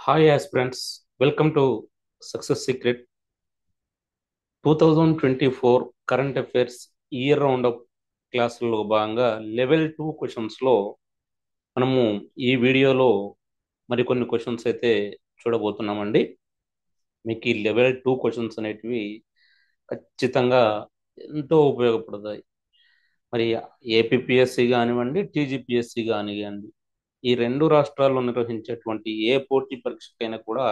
Hi aspirants, welcome to success secret 2024 current affairs year round up క్లాసుల్లో భాగంగా level 2 క్వశ్చన్స్లో మనము ఈ వీడియోలో మరికొన్ని క్వశ్చన్స్ అయితే చూడబోతున్నామండి. మీకు ఈ లెవెల్ 2 క్వశ్చన్స్ అనేటివి ఖచ్చితంగా ఎంతో ఉపయోగపడతాయి. మరి ఏపీపీఎస్సి కానివ్వండి, టీజీపీఎస్సి కానివ్వండి, ఈ రెండు రాష్ట్రాల్లో నిర్వహించేటువంటి ఏ పోటీ పరీక్షకైనా కూడా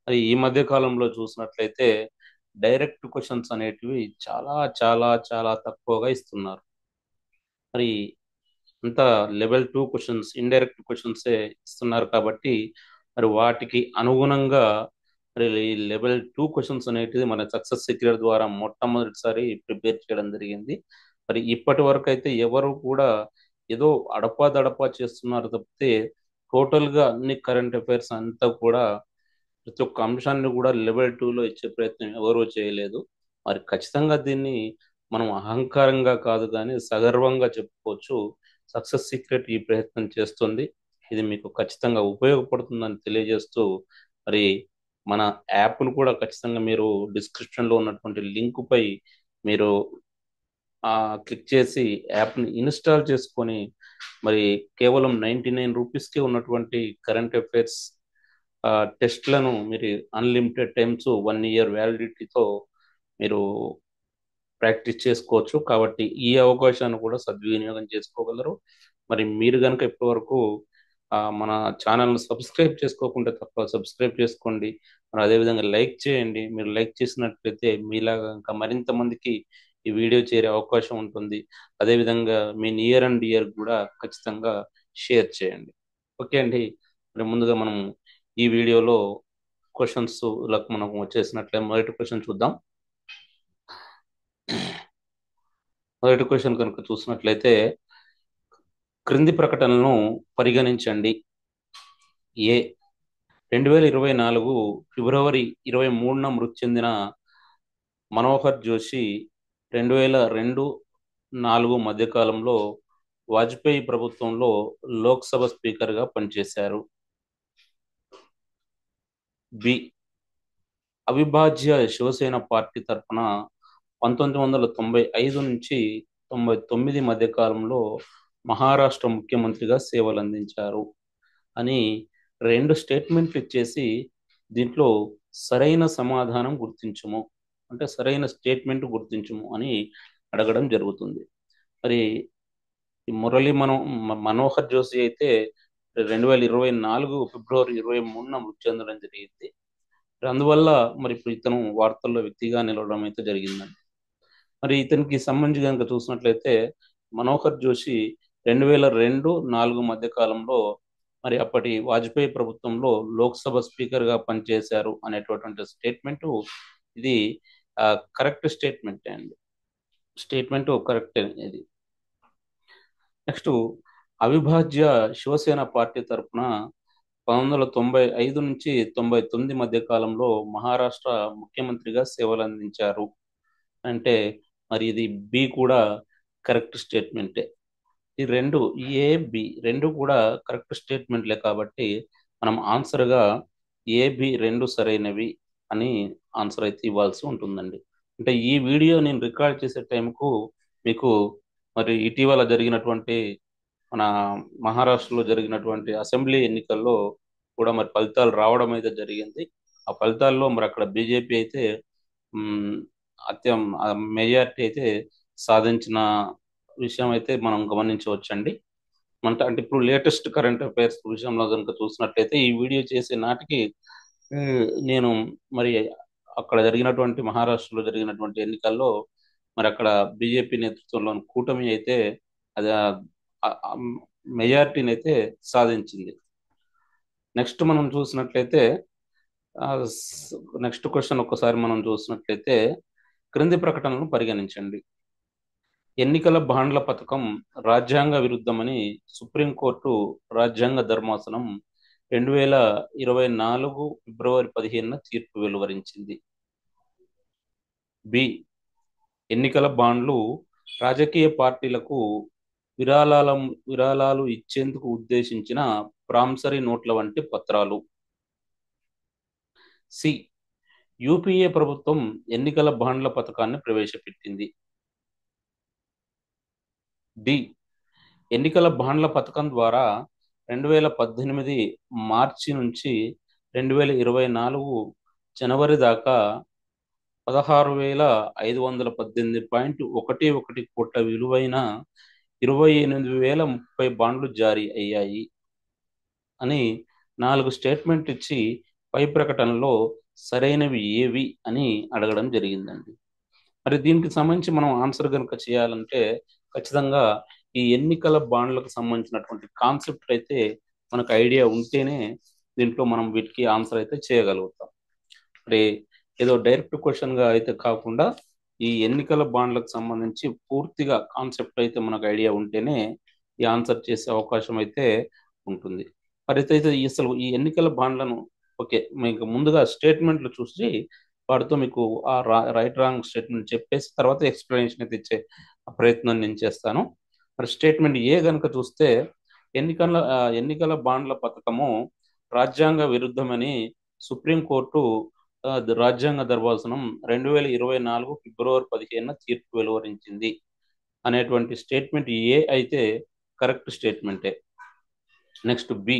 మరి ఈ మధ్య కాలంలో చూసినట్లయితే డైరెక్ట్ క్వశ్చన్స్ అనేటివి చాలా చాలా చాలా తక్కువగా ఇస్తున్నారు. మరి అంత లెవెల్ 2 క్వశ్చన్స్, ఇండైరెక్ట్ క్వశ్చన్సే ఇస్తున్నారు కాబట్టి మరి వాటికి అనుగుణంగా మరి ఈ లెవెల్ 2 క్వశ్చన్స్ అనేటివి మన సక్సెస్ సీక్రెట్ ద్వారా మొట్టమొదటిసారి ప్రిపేర్ చేయడం జరిగింది. మరి ఇప్పటి వరకు అయితే ఎవరు కూడా ఏదో అడపా చేస్తున్నారు తప్పితే టోటల్గా అన్ని కరెంట్ అఫైర్స్ అంతా కూడా ప్రతి ఒక్క అంశాన్ని కూడా లెవెల్ 2లో ఇచ్చే ప్రయత్నం ఎవరూ చేయలేదు. మరి ఖచ్చితంగా దీన్ని మనం అహంకారంగా కాదు కానీ సగర్వంగా చెప్పుకోవచ్చు. సక్సెస్ సీక్రెట్ ఈ ప్రయత్నం చేస్తుంది. ఇది మీకు ఖచ్చితంగా ఉపయోగపడుతుందని తెలియజేస్తూ మరి మన యాప్ను కూడా ఖచ్చితంగా మీరు డిస్క్రిప్షన్లో ఉన్నటువంటి లింకుపై మీరు క్లిక్ చేసి యాప్ని ఇన్స్టాల్ చేసుకొని మరి కేవలం 99 రూపీస్కే ఉన్నటువంటి కరెంట్ అఫైర్స్ టెస్ట్లను మీరు అన్లిమిటెడ్ టైమ్స్ 1 ఇయర్ వ్యాలిడిటీతో మీరు ప్రాక్టీస్ చేసుకోవచ్చు. కాబట్టి ఈ అవకాశాన్ని కూడా సద్వినియోగం చేసుకోగలరు. మరి మీరు కనుక ఇప్పటివరకు మన ఛానల్ని సబ్స్క్రైబ్ చేసుకోకుంటే తప్ప సబ్స్క్రైబ్ చేసుకోండి. మరి అదేవిధంగా లైక్ చేయండి. మీరు లైక్ చేసినట్లయితే మీలాగా ఇంకా మరింత మందికి ఈ వీడియో చేరే అవకాశం ఉంటుంది. అదేవిధంగా మీ నియర్ అండ్ డియర్ కూడా ఖచ్చితంగా షేర్ చేయండి. ఓకే అండి. మరి ముందుగా మనం ఈ వీడియోలో క్వశ్చన్స్ మనం వచ్చేసినట్లే మొదటి క్వశ్చన్ చూద్దాం. మొదటి క్వశ్చన్ కనుక చూసినట్లయితే క్రింది ప్రకటనలను పరిగణించండి. ఏ 2024 ఫిబ్రవరి 23న మృతి చెందిన మనోహర్ జోషి 2002-4 మధ్యకాలంలో వాజ్పేయి ప్రభుత్వంలో లోక్సభ స్పీకర్గా పనిచేశారు. బి అవిభాజ్య శివసేన పార్టీ తరఫున 1995 నుంచి 99 మధ్య కాలంలో మహారాష్ట్ర ముఖ్యమంత్రిగా సేవలు అందించారు అని రెండు స్టేట్మెంట్లు ఇచ్చేసి దీంట్లో సరైన సమాధానం గుర్తించము అంటే సరైన స్టేట్మెంట్ గుర్తించము అని అడగడం జరుగుతుంది. మరి ఈ మనోహర్ జోషి అయితే 2024 ఫిబ్రవరి 23న మృతి చెందడం జరిగింది. అందువల్ల మరి ఇప్పుడు ఇతను వార్తల్లో వ్యక్తిగా నిలవడం అయితే జరిగిందండి. మరి ఇతనికి సంబంధించి కనుక చూసినట్లయితే మనోహర్ జోషి 2002-4 మధ్య కాలంలో మరి అప్పటి వాజ్పేయి ప్రభుత్వంలో లోక్సభ స్పీకర్గా పనిచేశారు అనేటటువంటి స్టేట్మెంట్ ఇది కరెక్ట్ స్టేట్మెంట్ అండి. స్టేట్మెంట్ కరెక్ట్ ఇది. నెక్స్ట్ అవిభాజ్య శివసేన పార్టీ తరఫున 1995 నుంచి 99 మధ్య కాలంలో మహారాష్ట్ర ముఖ్యమంత్రిగా సేవలు అందించారు అంటే మరి ఇది బి కూడా కరెక్ట్ స్టేట్మెంటే. ఈ రెండు ఏ బి రెండు కూడా కరెక్ట్ స్టేట్మెంట్లే కాబట్టి మనం ఆన్సర్గా ఏ బి రెండు సరైనవి అని ఆన్సర్ అయితే ఇవ్వాల్సి ఉంటుందండి. అంటే ఈ వీడియో నేను రికార్డ్ చేసే టైంకు మీకు మరి ఇటీవల జరిగినటువంటి మన మహారాష్ట్రలో జరిగినటువంటి అసెంబ్లీ ఎన్నికల్లో కూడా మరి ఫలితాలు రావడం అయితే జరిగింది. ఆ ఫలితాల్లో మరి అక్కడ బీజేపీ అయితే మెజారిటీ అయితే సాధించిన విషయం అయితే మనం గమనించవచ్చండి. అంటే ఇప్పుడు లేటెస్ట్ కరెంట్ అఫైర్స్ విషయంలో కనుక చూసినట్లయితే ఈ వీడియో చేసే నాటికి నేను మరి అక్కడ జరిగినటువంటి మహారాష్ట్రలో జరిగినటువంటి ఎన్నికల్లో మరి అక్కడ బీజేపీ నేతృత్వంలోని కూటమి అయితే అది మెజారిటీని అయితే సాధించింది. నెక్స్ట్ మనం చూసినట్లయితే నెక్స్ట్ క్వశ్చన్ ఒక్కసారి మనం చూసినట్లయితే క్రింది ప్రకటనలను పరిగణించండి. ఎన్నికల బాండ్ల పథకం రాజ్యాంగ విరుద్ధమని సుప్రీంకోర్టు రాజ్యాంగ ధర్మాసనం 2024 ఫిబ్రవరి 15న తీర్పు వెలువరించింది. బి ఎన్నికల బాండ్లు రాజకీయ పార్టీలకు విరాళాలు ఇచ్చేందుకు ఉద్దేశించిన ప్రామిసరీ నోట్ల వంటి పత్రాలు. సి. యూపీఏ ప్రభుత్వం ఎన్నికల బాండ్ల పథకాన్ని ప్రవేశపెట్టింది. డి. ఎన్నికల బాండ్ల పథకం ద్వారా 2018 మార్చి నుంచి 2024 జనవరి దాకా 16,518.11 కోట్ల విలువైన 28,030 బాండ్లు జారీ అయ్యాయి అని 4 స్టేట్మెంట్ ఇచ్చి పై ప్రకటనలో సరైనవి ఏవి అని అడగడం జరిగిందండి. మరి దీనికి సంబంధించి మనం ఆన్సర్ కనుక చేయాలంటే ఖచ్చితంగా ఈ ఎన్నికల బాండ్లకు సంబంధించినటువంటి కాన్సెప్ట్ అయితే మనకు ఐడియా ఉంటేనే దీంట్లో మనం వీటికి ఆన్సర్ అయితే చేయగలుగుతాం. మరి ఏదో డైరెక్ట్ క్వశ్చన్గా అయితే కాకుండా ఈ ఎన్నికల బాండ్లకు సంబంధించి పూర్తిగా కాన్సెప్ట్ అయితే మనకు ఐడియా ఉంటేనే ఈ ఆన్సర్ చేసే అవకాశం అయితే ఉంటుంది. మరి అయితే అసలు ఈ ఎన్నికల బాండ్లను ఓకే మీకు ముందుగా స్టేట్మెంట్లు చూసి వాటితో మీకు ఆ రైట్ రాంగ్ స్టేట్మెంట్ చెప్పేసి తర్వాత ఎక్స్ప్లెనేషన్ అయితే ఇచ్చే ప్రయత్నం నేను చేస్తాను. మరి స్టేట్మెంట్ ఏ కనుక చూస్తే ఎన్నికల బాండ్ల పథకము రాజ్యాంగ విరుద్ధమని సుప్రీంకోర్టు రాజ్యాంగ ధర్మాసనం 2024 ఫిబ్రవరి 15 తీర్పు వెలువరించింది అనేటువంటి స్టేట్మెంట్ ఏ అయితే కరెక్ట్ స్టేట్మెంటే. Next B.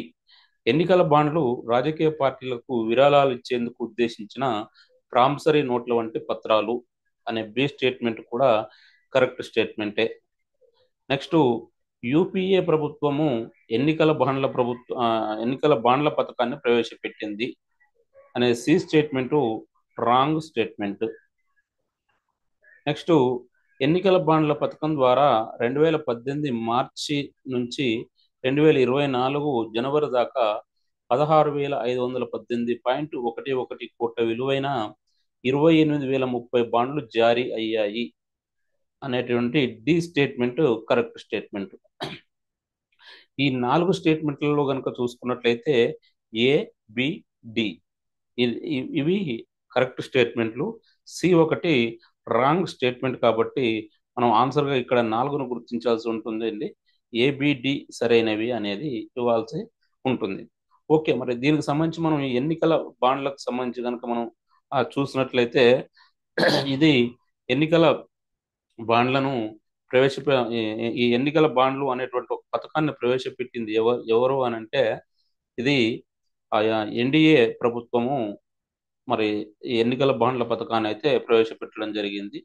ఎన్నికల బాండ్లు రాజకీయ పార్టీలకు విరాళాలు ఇచ్చేందుకు ఉద్దేశించిన ప్రామిసరీ నోట్ల వంటి పత్రాలు అనే బి స్టేట్మెంట్ కూడా కరెక్ట్ స్టేట్మెంటే. నెక్స్ట్ యూపీఏ ప్రభుత్వము ఎన్నికల బాండ్ల పథకాన్ని ప్రవేశపెట్టింది అనే C statement wrong statement. Next ఎన్నికల బాండ్ల పథకం ద్వారా 2018 మార్చి నుంచి 2024 జనవరి దాకా 16,518.11 కోట్ల విలువైన 28,030 బాండ్లు జారీ అయ్యాయి అనేటువంటి డి స్టేట్మెంట్ కరెక్ట్ స్టేట్మెంట్. ఈ 4 స్టేట్మెంట్లలో కనుక చూసుకున్నట్లయితే ఏ, బి, డి ఇవి కరెక్ట్ స్టేట్మెంట్లు. సి ఒకటి రాంగ్ స్టేట్మెంట్ కాబట్టి మనం ఆన్సర్గా ఇక్కడ 4ను గుర్తించాల్సి ఉంటుందండి. ఏబిడి సరైనవి అనేది ఇవ్వాల్సి ఉంటుంది. ఓకే, మరి దీనికి సంబంధించి మనం ఈ ఎన్నికల బాండ్లకు సంబంధించి కనుక మనం చూసినట్లయితే ఇది ఎన్నికల బాండ్లను ఈ ఎన్నికల బాండ్లు అనేటువంటి ఒక పథకాన్ని ప్రవేశపెట్టింది ఎవరు అని అంటే ఇది ఎన్డీఏ ప్రభుత్వము మరి ఈ ఎన్నికల బాండ్ల పథకాన్ని అయితే ప్రవేశపెట్టడం జరిగింది.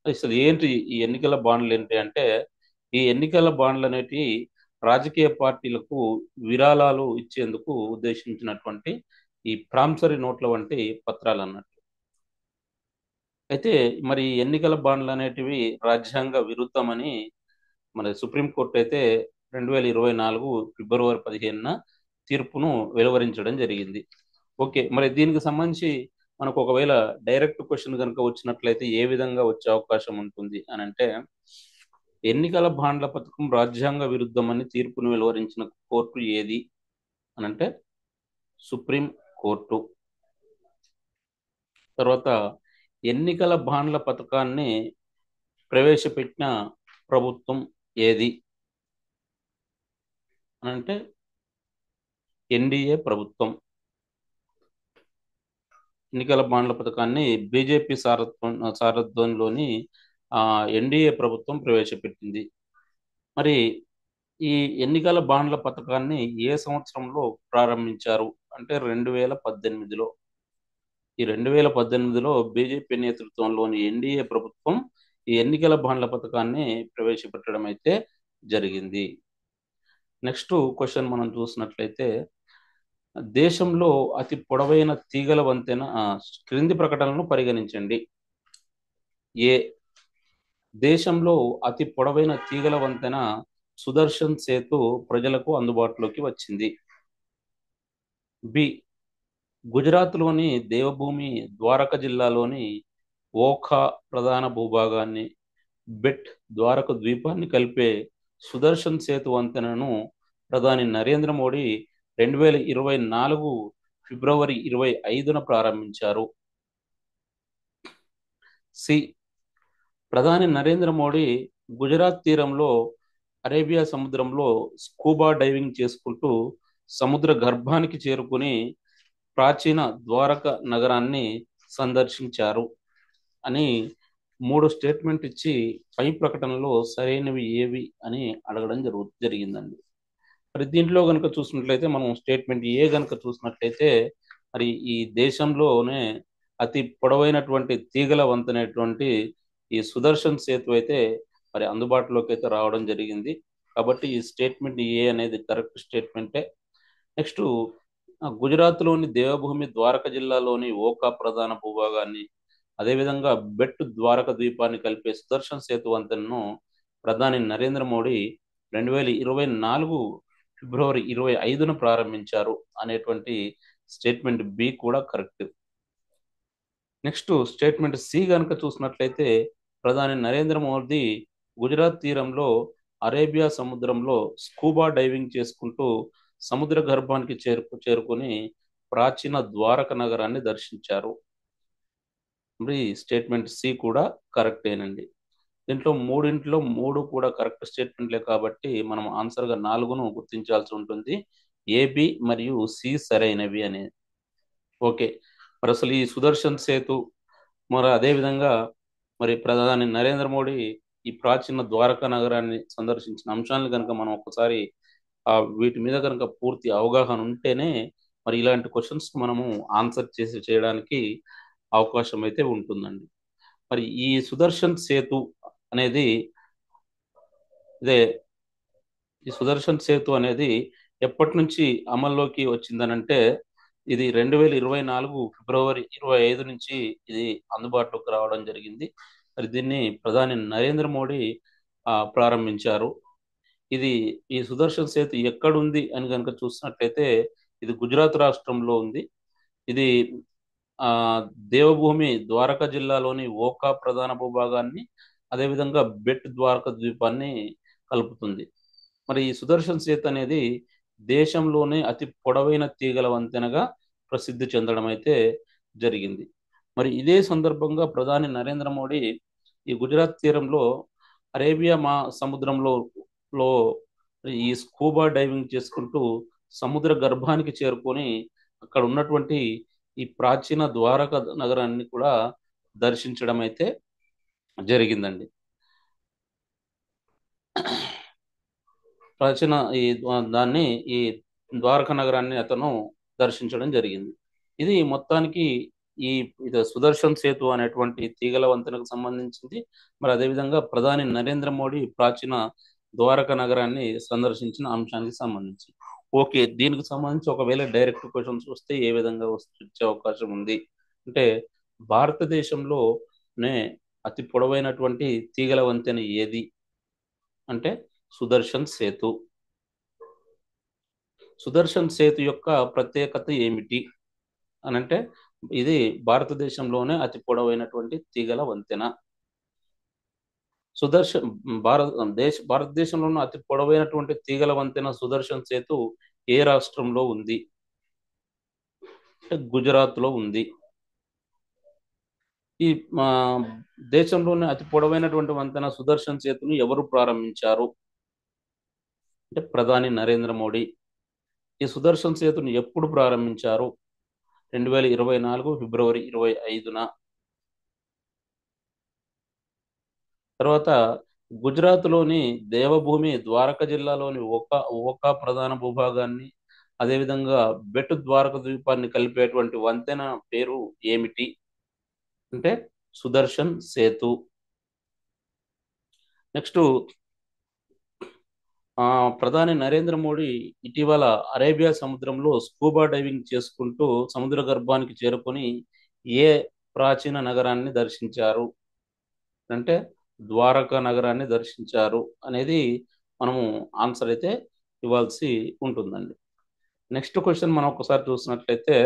అసలు ఏంటి ఈ ఎన్నికల బాండ్లు ఏంటి అంటే ఈ ఎన్నికల బాండ్లు అనేటివి రాజకీయ పార్టీలకు విరాళాలు ఇచ్చేందుకు ఉద్దేశించినటువంటి ఈ ప్రామిసరీ నోట్ల వంటి పత్రాలు అన్నట్టు. అయితే మరి ఎన్నికల బాండ్లు అనేటివి రాజ్యాంగ విరుద్ధమని మరి సుప్రీంకోర్టు అయితే 2024 ఫిబ్రవరి 15 తీర్పును వెలువరించడం జరిగింది. ఓకే, మరి దీనికి సంబంధించి మనకు ఒకవేళ డైరెక్ట్ క్వశ్చన్ కనుక వచ్చినట్లయితే ఏ విధంగా వచ్చే అవకాశం ఉంటుంది అని అంటే ఎన్నికల బాండ్ల పథకం రాజ్యాంగ విరుద్ధమని తీర్పును వెలువరించిన కోర్టు ఏది అని అంటే సుప్రీం కోర్టు. తర్వాత ఎన్నికల బాండ్ల పథకాన్ని ప్రవేశపెట్టిన ప్రభుత్వం ఏది అని అంటే ఎన్డీఏ ప్రభుత్వం. ఎన్నికల బాండ్ల పథకాన్ని బీజేపీ సారథ్యంలోని ఎన్డీఏ ప్రభుత్వం ప్రవేశపెట్టింది. మరి ఈ ఎన్నికల బాండ్ల పథకాన్ని ఏ సంవత్సరంలో ప్రారంభించారు అంటే 2018లో. ఈ 2018లో బీజేపీ నేతృత్వంలోని ఎన్డీఏ ప్రభుత్వం ఈ ఎన్నికల బాండ్ల పథకాన్ని ప్రవేశపెట్టడం అయితే జరిగింది. నెక్స్ట్ క్వశ్చన్ మనం చూసినట్లయితే దేశంలో అతి పొడవైన తీగల వంతెన క్రింది ప్రకటనలను పరిగణించండి. ఏ. దేశంలో అతి పొడవైన తీగల వంతెన సుదర్శన్ సేతు ప్రజలకు అందుబాటులోకి వచ్చింది. బి. గుజరాత్లోని దేవభూమి ద్వారక జిల్లాలోని ఓఖా ప్రధాన భూభాగాన్ని బెట్ ద్వారక ద్వీపాన్ని కలిపే సుదర్శన్ సేతు వంతెనను ప్రధాని నరేంద్ర మోడీ 2024 ఫిబ్రవరి 25న ప్రారంభించారు. సి. ప్రధాని నరేంద్ర మోడీ గుజరాత్ తీరంలో అరేబియా సముద్రంలో స్కూబా డైవింగ్ చేసుకుంటూ సముద్ర గర్భానికి చేరుకుని ప్రాచీన ద్వారక నగరాన్ని సందర్శించారు అని 3 స్టేట్మెంట్ ఇచ్చి పై ప్రకటనలో సరైనవి ఏవి అని అడగడం జరిగిందండి. మరి దీంట్లో కనుక చూసినట్లయితే మనం స్టేట్మెంట్ ఏ కనుక చూసినట్లయితే మరి ఈ దేశంలోనే అతి పొడవైనటువంటి తీగల వంతెనటువంటి ఈ సుదర్శన్ సేతు అయితే మరి అందుబాటులోకి అయితే రావడం జరిగింది. కాబట్టి ఈ స్టేట్మెంట్ ఏ అనేది కరెక్ట్ స్టేట్మెంటే. నెక్స్ట్ గుజరాత్లోని దేవభూమి ద్వారక జిల్లాలోని ఓకా ప్రధాన భూభాగాన్ని అదేవిధంగా బెట్ ద్వారక ద్వీపాన్ని కలిపే సుదర్శన్ సేతు వంతెనను ప్రధాని నరేంద్ర మోడీ 2024 ఫిబ్రవరి 25న ప్రారంభించారు అనేటువంటి స్టేట్మెంట్ బి కూడా కరెక్ట్. నెక్స్ట్ స్టేట్మెంట్ సి కనుక చూసినట్లయితే ప్రధాని నరేంద్ర మోదీ గుజరాత్ తీరంలో అరేబియా సముద్రంలో స్కూబా డైవింగ్ చేసుకుంటూ సముద్ర గర్భానికి చేరుకొని ప్రాచీన ద్వారక నగరాన్ని దర్శించారు. మరి స్టేట్మెంట్ సి కూడా కరెక్టేనండి. దీంట్లో మూడింట్లో 3 కూడా కరెక్ట్ స్టేట్మెంట్లే కాబట్టి మనం ఆన్సర్గా 4ను గుర్తించాల్సి ఉంటుంది. ఏబి మరియు సి సరైనవి అనేది. ఓకే, మరి అసలు ఈ సుదర్శన్ సేతు మరి అదేవిధంగా మరి ప్రధాని నరేంద్ర మోడీ ఈ ప్రాచీన ద్వారకా నగరాన్ని సందర్శించిన అంశాలను కనుక మనం ఒకసారి వీటి మీద కనుక పూర్తి అవగాహన ఉంటేనే మరి ఇలాంటి క్వశ్చన్స్ మనము ఆన్సర్ చేయడానికి అవకాశం అయితే ఉంటుందండి. మరి ఈ సుదర్శన్ సేతు అనేది ఈ సుదర్శన్ సేతు అనేది ఎప్పటి నుంచి అమల్లోకి వచ్చిందనంటే ఇది 2024 ఫిబ్రవరి 25 నుంచి ఇది అందుబాటులోకి రావడం జరిగింది. మరి దీన్ని ప్రధాని నరేంద్ర మోడీ ప్రారంభించారు. ఈ సుదర్శన్ సేతు ఎక్కడుంది అని కనుక చూసినట్లయితే ఇది గుజరాత్ రాష్ట్రంలో ఉంది. ఇది దేవభూమి ద్వారకా జిల్లాలోని ఓకా ప్రధాన భూభాగాన్ని అదేవిధంగా బెట్ ద్వారక ద్వీపాన్ని కలుపుతుంది. మరి ఈ సుదర్శన్ సేతు అనేది దేశంలోనే అతి పొడవైన తీగల వంతెనగా ప్రసిద్ధి చెందడం అయితే జరిగింది. మరి ఇదే సందర్భంగా ప్రధాని నరేంద్ర మోడీ ఈ గుజరాత్ తీరంలో అరేబియా సముద్రంలో ఈ స్కూబా డైవింగ్ చేసుకుంటూ సముద్ర గర్భానికి చేరుకొని అక్కడ ఉన్నటువంటి ఈ ప్రాచీన ద్వారక నగరాన్ని కూడా దర్శించడం అయితే జరిగిందండి. ప్రాచీన ఈ ద్వారక నగరాన్ని అతను దర్శించడం జరిగింది. ఇది మొత్తానికి ఇది సుదర్శన్ సేతు అనేటువంటి తీగల వంతెనకు సంబంధించింది. మరి అదేవిధంగా ప్రధాని నరేంద్ర మోడీ ప్రాచీన ద్వారక నగరాన్ని సందర్శించిన అంశానికి సంబంధించి. ఓకే, దీనికి సంబంధించి ఒకవేళ డైరెక్ట్ క్వశ్చన్స్ వస్తే ఏ విధంగా వచ్చే అవకాశం ఉంది అంటే భారతదేశంలోనే అతి పొడవైనటువంటి తీగల వంతెన ఏది అంటే సుదర్శన్ సేతు. సుదర్శన్ సేతు యొక్క ప్రత్యేకత ఏమిటి అని అంటే ఇది భారతదేశంలోనే అతి పొడవైనటువంటి తీగల వంతెన. భారతదేశంలోని అతి పొడవైనటువంటి తీగల వంతెన సుదర్శన్ సేతు ఏ రాష్ట్రంలో ఉంది? గుజరాత్ లో ఉంది. ఈ దేశంలోని అతి పొడవైనటువంటి వంతెన సుదర్శన్ సేతును ఎవరు ప్రారంభించారు అంటే ప్రధాని నరేంద్ర మోడీ. ఈ సుదర్శన్ సేతును ఎప్పుడు ప్రారంభించారు? 2024 ఫిబ్రవరి 25న. తర్వాత గుజరాత్లోని దేవభూమి ద్వారక జిల్లాలోని ఓకా ప్రధాన భూభాగాన్ని అదేవిధంగా బెట్ ద్వారక ద్వీపాన్ని కలిపేటువంటి వంతెన పేరు ఏమిటి అంటే సుదర్శన్ సేతు. నెక్స్ట్ ప్రధాని నరేంద్ర మోడీ ఇటీవల అరేబియా సముద్రంలో స్కూబా డైవింగ్ చేసుకుంటూ సముద్ర గర్భానికి చేరుకొని ఏ ప్రాచీన నగరాన్ని దర్శించారు అంటే ద్వారకా నగరాన్ని దర్శించారు అనేది మనము ఆన్సర్ అయితే ఇవ్వాల్సి ఉంటుందండి. నెక్స్ట్ క్వశ్చన్ మనం ఒకసారి చూసినట్లయితే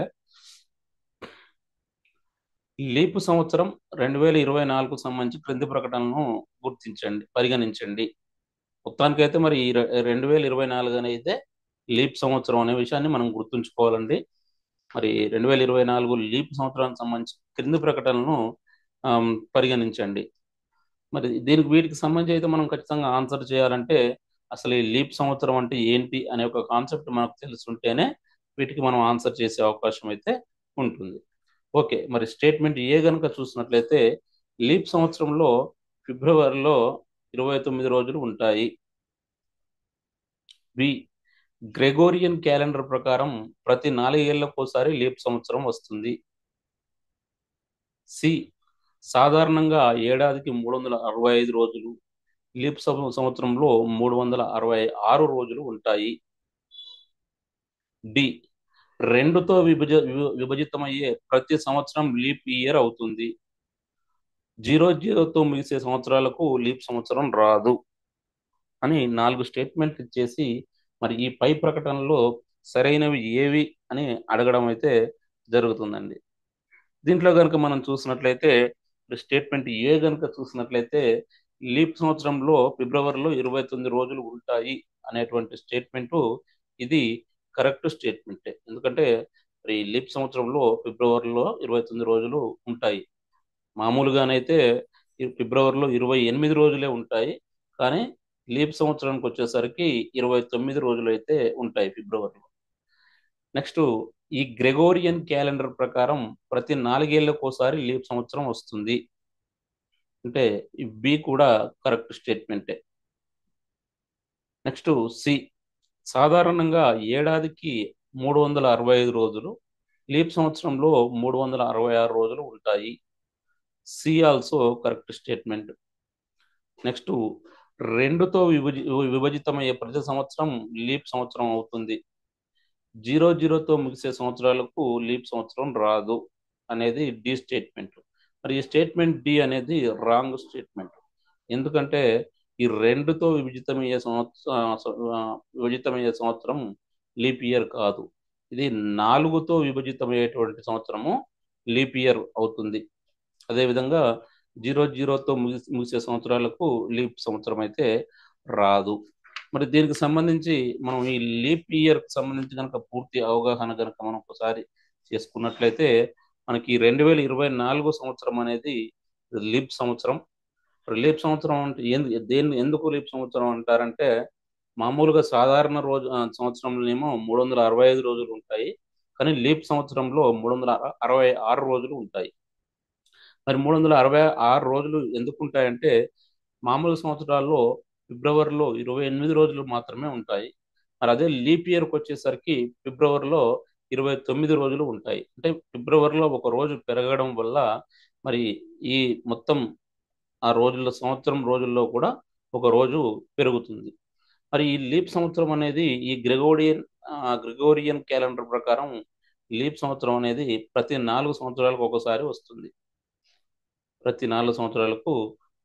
లీపు సంవత్సరం 2024కు సంబంధించి క్రింది ప్రకటనను పరిగణించండి. మొత్తానికైతే మరి ఈ 2024 అనేది లీప్ సంవత్సరం అనే విషయాన్ని మనం గుర్తుంచుకోవాలండి. మరి 2024 లీప్ సంవత్సరానికి సంబంధించి క్రింది ప్రకటనలను పరిగణించండి. మరి వీటికి సంబంధించి అయితే మనం ఖచ్చితంగా ఆన్సర్ చేయాలంటే అసలు ఈ లీప్ సంవత్సరం అంటే ఏంటి అనే ఒక కాన్సెప్ట్ మనకు తెలుసుంటేనే వీటికి మనం ఆన్సర్ చేసే అవకాశం అయితే ఉంటుంది. ఓకే, మరి స్టేట్మెంట్ ఏ గనుక చూసినట్లయితే లీప్ సంవత్సరంలో ఫిబ్రవరిలో 29 రోజులు ఉంటాయి. బి, గ్రెగోరియన్ క్యాలెండర్ ప్రకారం ప్రతి 4 ఏళ్లకోసారి లీప్ సంవత్సరం వస్తుంది. సి, సాధారణంగా ఏడాదికి 365 రోజులు, లీప్ సంవత్సరంలో 366 రోజులు ఉంటాయి. డి, రెండుతో విభజితమయ్యే ప్రతి సంవత్సరం లీప్ ఇయర్ అవుతుంది. 00తో ముగిసే సంవత్సరాలకు లీప్ సంవత్సరం రాదు అని 4 స్టేట్మెంట్ ఇచ్చేసి మరి ఈ పై ప్రకటనలో సరైనవి ఏవి అని అడగడం అయితే జరుగుతుందండి. దీంట్లో కనుక మనం చూసినట్లయితే స్టేట్మెంట్ ఏ కనుక చూసినట్లయితే లీప్ సంవత్సరంలో ఫిబ్రవరిలో 29 రోజులు ఉంటాయి అనేటువంటి స్టేట్మెంట్ ఇది కరెక్ట్ స్టేట్మెంటే. ఎందుకంటే మరి లీప్ సంవత్సరంలో ఫిబ్రవరిలో 29 రోజులు ఉంటాయి. మామూలుగానైతే ఈ ఫిబ్రవరిలో 28 రోజులే ఉంటాయి. కానీ లీప్ సంవత్సరానికి వచ్చేసరికి 29 రోజులు అయితే ఉంటాయి ఫిబ్రవరిలో. నెక్స్ట్, ఈ గ్రెగోరియన్ క్యాలెండర్ ప్రకారం ప్రతి 4 ఏళ్లకోసారి లీప్ సంవత్సరం వస్తుంది. అంటే ఈ బి కూడా కరెక్ట్ స్టేట్మెంటే. నెక్స్ట్ సి, సాధారణంగా ఏడాదికి 365 రోజులు, లీప్ సంవత్సరంలో 366 రోజులు ఉంటాయి. C also correct statement. Next, రెండుతో విభజితమయ్యే ప్రతి సంవత్సరం లీప్ సంవత్సరం అవుతుంది. 00తో ముగిసే సంవత్సరాలకు లీప్ సంవత్సరం రాదు అనేది డి స్టేట్మెంట్. మరి ఈ స్టేట్మెంట్ డి అనేది రాంగ్ స్టేట్మెంట్. ఎందుకంటే ఈ రెండుతో విభజితమయ్యే సంవత్సరం లీప్ ఇయర్ కాదు. ఇది 4తో విభజితమయ్యేటువంటి సంవత్సరము లీప్ ఇయర్ అవుతుంది. అదేవిధంగా 00తో ముగిసే సంవత్సరాలకు లీప్ సంవత్సరం అయితే రాదు. మరి దీనికి సంబంధించి మనం ఈ లీప్ ఇయర్ కి సంబంధించి కనుక పూర్తి అవగాహన కనుక మనం ఒకసారి చేసుకున్నట్లయితే మనకి 2024 సంవత్సరం అనేది లీప్ సంవత్సరం. లీప్ సంవత్సరం అంటే ఎందుకు లీప్ సంవత్సరం అంటారంటే మామూలుగా సాధారణ సంవత్సరంలోనేమో 365 రోజులు ఉంటాయి. కానీ లీప్ సంవత్సరంలో 366 రోజులు ఉంటాయి. మరి 366 రోజులు ఎందుకు ఉంటాయంటే మామూలు సంవత్సరాల్లో ఫిబ్రవరిలో 28 రోజులు మాత్రమే ఉంటాయి. మరి అదే లీప్ ఇయర్కి వచ్చేసరికి ఫిబ్రవరిలో 29 రోజులు ఉంటాయి. అంటే ఫిబ్రవరిలో ఒక రోజు పెరగడం వల్ల మరి ఈ మొత్తం ఆ సంవత్సరం రోజుల్లో కూడా ఒక రోజు పెరుగుతుంది. మరి ఈ లీప్ సంవత్సరం అనేది ఈ గ్రెగోరియన్ క్యాలెండర్ ప్రకారం లీప్ సంవత్సరం అనేది ప్రతి 4 సంవత్సరాలకు ఒకసారి వస్తుంది. ప్రతి 4 సంవత్సరాలకు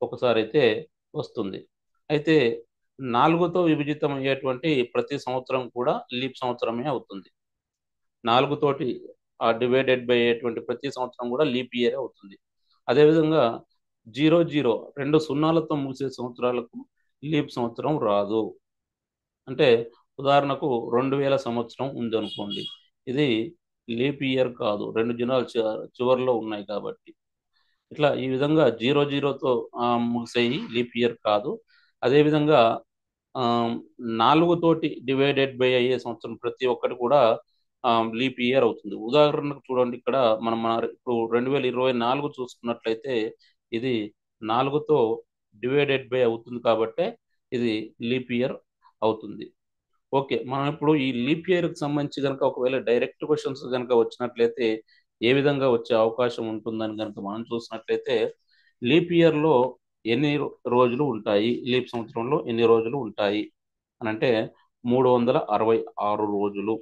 ఒకసారి అయితే వస్తుంది. అయితే 4తో విభజితం అయ్యేటువంటి ప్రతి సంవత్సరం కూడా లీప్ సంవత్సరమే అవుతుంది. 4 తోటి డివైడెడ్ బై అయ్యేటువంటి ప్రతి సంవత్సరం కూడా లీప్ ఇయర్ అవుతుంది. అదేవిధంగా 2 సున్నాలతో ముగిసే సంవత్సరాలకు లీప్ సంవత్సరం రాదు. అంటే ఉదాహరణకు 2000 సంవత్సరం ఉందనుకోండి, ఇది లీప్ ఇయర్ కాదు, 2 దినాలు చివరిలో ఉన్నాయి కాబట్టి. ఇట్లా ఈ విధంగా 00తో ముగిసేయి లీప్ ఇయర్ కాదు. అదేవిధంగా 4 తోటి డివైడెడ్ బై అయ్యే సంవత్సరం ప్రతి ఒక్కటి కూడా లీప్ ఇయర్ అవుతుంది. ఉదాహరణకు చూడండి, ఇక్కడ మనం ఇప్పుడు 2024 చూసుకున్నట్లయితే ఇది 4తో డివైడెడ్ బై అవుతుంది కాబట్టి ఇది లీప్ ఇయర్ అవుతుంది. ఓకే, మనం ఇప్పుడు ఈ లీప్ ఇయర్కి సంబంధించి కనుక ఒకవేళ డైరెక్ట్ క్వశ్చన్స్ కనుక వచ్చినట్లయితే ఏ విధంగా వచ్చే అవకాశం ఉంటుందని కనుక మనం చూసినట్లయితే లీప్ ఇయర్లో ఎన్ని రోజులు ఉంటాయి, లీప్ సంవత్సరంలో ఎన్ని రోజులు ఉంటాయి అని అంటే 366 రోజులు.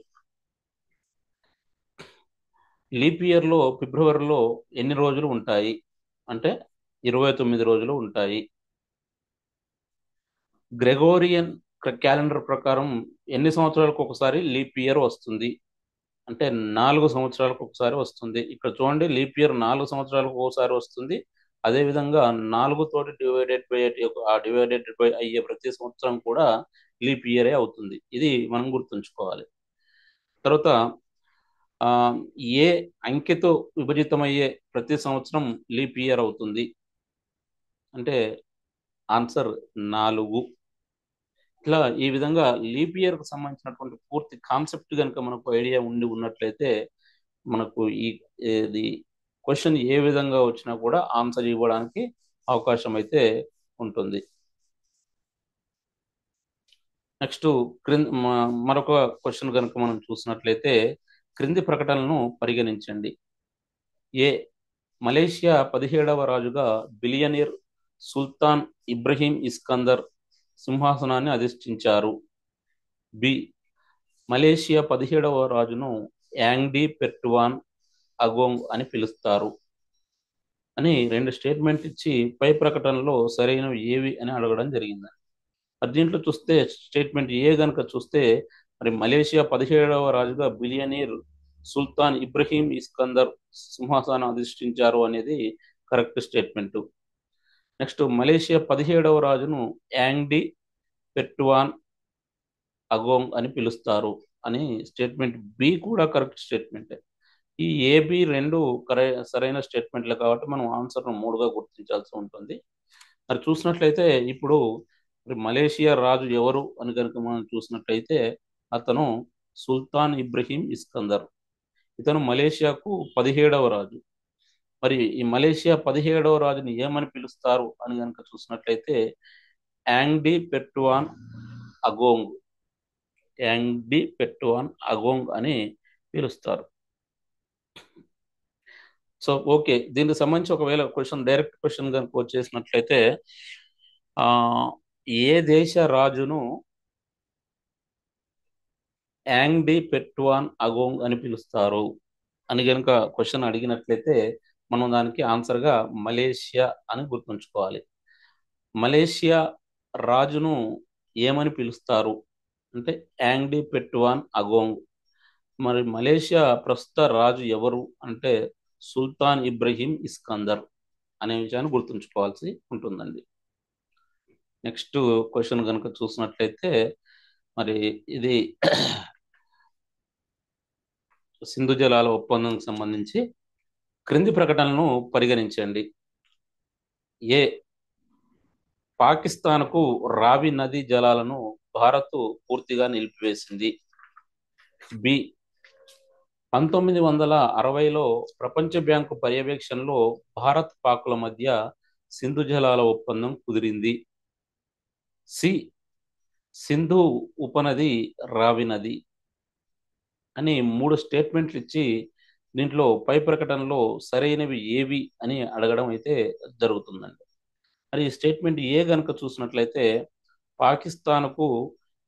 లీప్ ఇయర్లో ఫిబ్రవరిలో ఎన్ని రోజులు ఉంటాయి అంటే 29 రోజులు ఉంటాయి. గ్రెగోరియన్ క్యాలెండర్ ప్రకారం ఎన్ని సంవత్సరాలకు ఒకసారి లీప్ ఇయర్ వస్తుంది అంటే 4 సంవత్సరాలకు ఒకసారి వస్తుంది. ఇక్కడ చూడండి, లీప్ ఇయర్ 4 సంవత్సరాలకు ఒకసారి వస్తుంది. అదేవిధంగా 4 తోటి డివైడెడ్ బై అయ్యే ప్రతి సంవత్సరం కూడా లీప్ ఇయరే అవుతుంది. ఇది మనం గుర్తుంచుకోవాలి. తర్వాత ఏ అంకెతో విభజితమయ్యే ప్రతి సంవత్సరం లీప్ ఇయర్ అవుతుంది అంటే ఆన్సర్ 4. ఇట్లా ఈ విధంగా లీప్ ఇయర్ కు సంబంధించినటువంటి పూర్తి కాన్సెప్ట్ కనుక మనకు ఐడియా ఉన్నట్లయితే మనకు ఇది క్వశ్చన్ ఏ విధంగా వచ్చినా కూడా ఆన్సర్ ఇవ్వడానికి అవకాశం అయితే ఉంటుంది. నెక్స్ట్ మరొక క్వశ్చన్ కనుక మనం చూసినట్లయితే క్రింది ప్రకటనలను పరిగణించండి. ఏ మలేషియా 17వ రాజుగా బిలియనీర్ సుల్తాన్ ఇబ్రహీం ఇస్కందర్ సింహాసనాన్ని అధిష్ఠించారు. బి మలేషియా 17వ రాజును యాంగ్డి పెర్టువాన్ అగోంగ్ అని పిలుస్తారు అని రెండు స్టేట్మెంట్ ఇచ్చి పై ప్రకటనలో సరైనవి ఏవి అని అడగడం జరిగింది. మరి దీంట్లో చూస్తే స్టేట్మెంట్ ఏ గనుక చూస్తే మరి మలేషియా 17వ రాజుగా బిలియనీర్ సుల్తాన్ ఇబ్రహీం ఇస్కందర్ సింహాసనం అధిష్ఠించారు అనేది కరెక్ట్ స్టేట్మెంట్. నెక్స్ట్ మలేషియా 17వ రాజును యాంగ్డి పెర్టువాన్ అగోంగ్ అని పిలుస్తారు అని స్టేట్మెంట్ బి కూడా కరెక్ట్ స్టేట్మెంట్. ఈ ఏబి రెండు సరైన స్టేట్మెంట్లు కాబట్టి మనం ఆన్సర్ను 3గా గుర్తించాల్సి ఉంటుంది. మరి చూసినట్లయితే ఇప్పుడు మలేషియా రాజు ఎవరు అని కనుక మనం చూసినట్లయితే అతను సుల్తాన్ ఇబ్రహీం ఇస్కందర్. ఇతను మలేషియాకు 17వ రాజు. మరి ఈ మలేషియా 17వ రాజుని ఏమని పిలుస్తారు అని కనుక చూసినట్లయితే యాంగ్డి పెర్టువాన్ అగోంగ్, యాంగ్డి పెర్టువాన్ అగోంగ్ అని పిలుస్తారు. సో ఓకే, దీనికి సంబంధించి ఒకవేళ డైరెక్ట్ క్వశ్చన్ కనుక వచ్చేసినట్లయితే ఏ దేశ రాజును యాంగ్డి పెర్టువాన్ అగోంగ్ అని పిలుస్తారు అని కనుక క్వశ్చన్ అడిగినట్లయితే మనం దానికి ఆన్సర్గా మలేషియా అని గుర్తుంచుకోవాలి. మలేషియా రాజును ఏమని పిలుస్తారు అంటే యాంగ్డి పెర్టువాన్ అగోంగ్. మరి మలేషియా ప్రస్తుత రాజు ఎవరు అంటే సుల్తాన్ ఇబ్రహీం ఇస్కందర్ అనే విషయాన్ని గుర్తుంచుకోవాల్సి ఉంటుందండి. నెక్స్ట్ క్వశ్చన్ కనుక చూసినట్లయితే మరి ఇది సింధు జలాల ఒప్పందంకి సంబంధించి క్రింది ప్రకటనలను పరిగణించండి. ఏ పాకిస్తాన్కు రావి నది జలాలను భారత్ పూర్తిగా నిలిపివేసింది. బి 1960లో ప్రపంచ బ్యాంకు పర్యవేక్షణలో భారత్ పాక్ల మధ్య సింధు జలాల ఒప్పందం కుదిరింది. సి సింధు ఉపనది రావి నది అని 3 స్టేట్మెంట్లు ఇచ్చి దీంట్లో పై ప్రకటనలో సరైనవి ఏవి అని అడగడం అయితే జరుగుతుందండి. మరి ఈ స్టేట్మెంట్ ఏ గనుక చూసినట్లయితే పాకిస్తాన్కు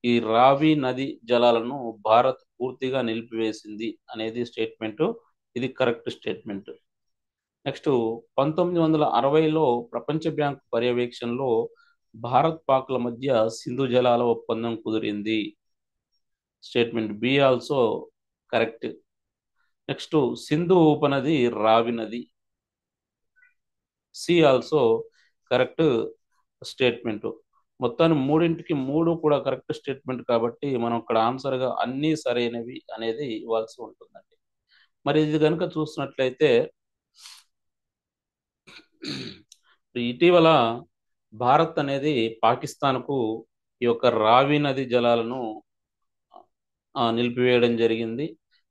ఈ రావి నది జలాలను భారత్ పూర్తిగా నిలిపివేసింది అనేది స్టేట్మెంట్. ఇది కరెక్ట్ స్టేట్మెంట్. నెక్స్ట్ 1960లో ప్రపంచ బ్యాంక్ పర్యవేక్షణలో భారత్ పాక్ల మధ్య సింధు జలాల ఒప్పందం కుదిరింది. Statement B also correct. Next Sindhu ఉపనది రావి నది, సి ఆల్సో కరెక్ట్ స్టేట్మెంట్. మొత్తాన్ని 3ంటికి 3 కూడా కరెక్ట్ స్టేట్మెంట్ కాబట్టి మనం ఇక్కడ ఆన్సర్గా అన్నీ సరైనవి అనేది ఇవ్వాల్సి ఉంటుందండి. మరి ఇది కనుక చూసినట్లయితే ఇటీవల భారత్ అనేది పాకిస్తాన్కు ఈ యొక్క రావి నది జలాలను నిలిపివేయడం జరిగింది.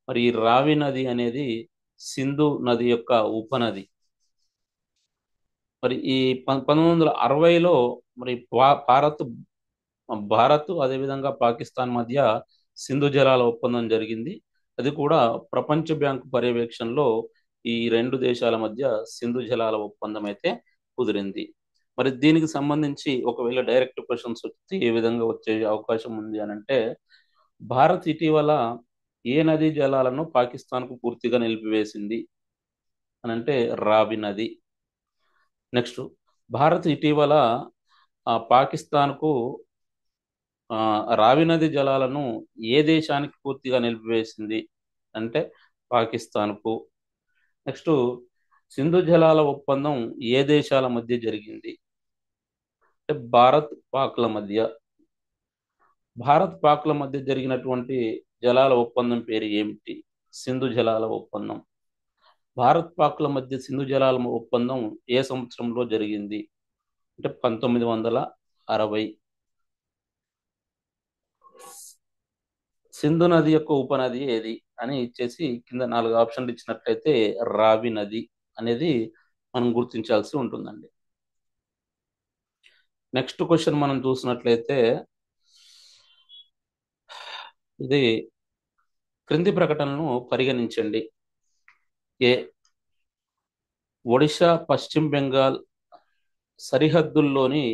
మరి ఈ రావి నది అనేది సింధు నది యొక్క ఉపనది. మరి ఈ 1960లో మరి భారత్ అదేవిధంగా పాకిస్తాన్ మధ్య సింధు జలాల ఒప్పందం జరిగింది. అది కూడా ప్రపంచ బ్యాంకు పర్యవేక్షణలో ఈ రెండు దేశాల మధ్య సింధు జలాల ఒప్పందం అయితే కుదిరింది. మరి దీనికి సంబంధించి ఒకవేళ డైరెక్ట్ క్వశ్చన్స్ వచ్చి ఏ విధంగా వచ్చే అవకాశం ఉంది అని అంటే భారత్ ఇటీవల ఏ నదీ జలాలను పాకిస్తాన్కు పూర్తిగా నిలిపివేసింది అని అంటే రావి నది. నెక్స్ట్ భారత్ ఇటీవల పాకిస్తాన్కు రావి నది జలాలను ఏ దేశానికి పూర్తిగా నిలిపివేసింది అంటే పాకిస్తాన్కు. నెక్స్ట్ సింధు జలాల ఒప్పందం ఏ దేశాల మధ్య జరిగింది అంటే భారత్ పాక్ల మధ్య. భారత్ పాక్ల మధ్య జరిగినటువంటి జలాల ఒప్పందం పేరు ఏమిటి? సింధు జలాల ఒప్పందం. భారత్ పాక్ల మధ్య సింధు జలాల ఒప్పందం ఏ సంవత్సరంలో జరిగింది అంటే 1960. సింధు నది యొక్క ఉపనది ఏది అని ఇచ్చేసి కింద 4 ఆప్షన్లు ఇచ్చినట్లయితే రావి నది అనేది మనం గుర్తించాల్సి ఉంటుందండి. నెక్స్ట్ క్వశ్చన్ మనం చూసినట్లయితే ఇది క్రింది ప్రకటనను పరిగణించండి. ఏ ఒడిశా పశ్చిమ బెంగాల్ సరిహద్దుల్లోని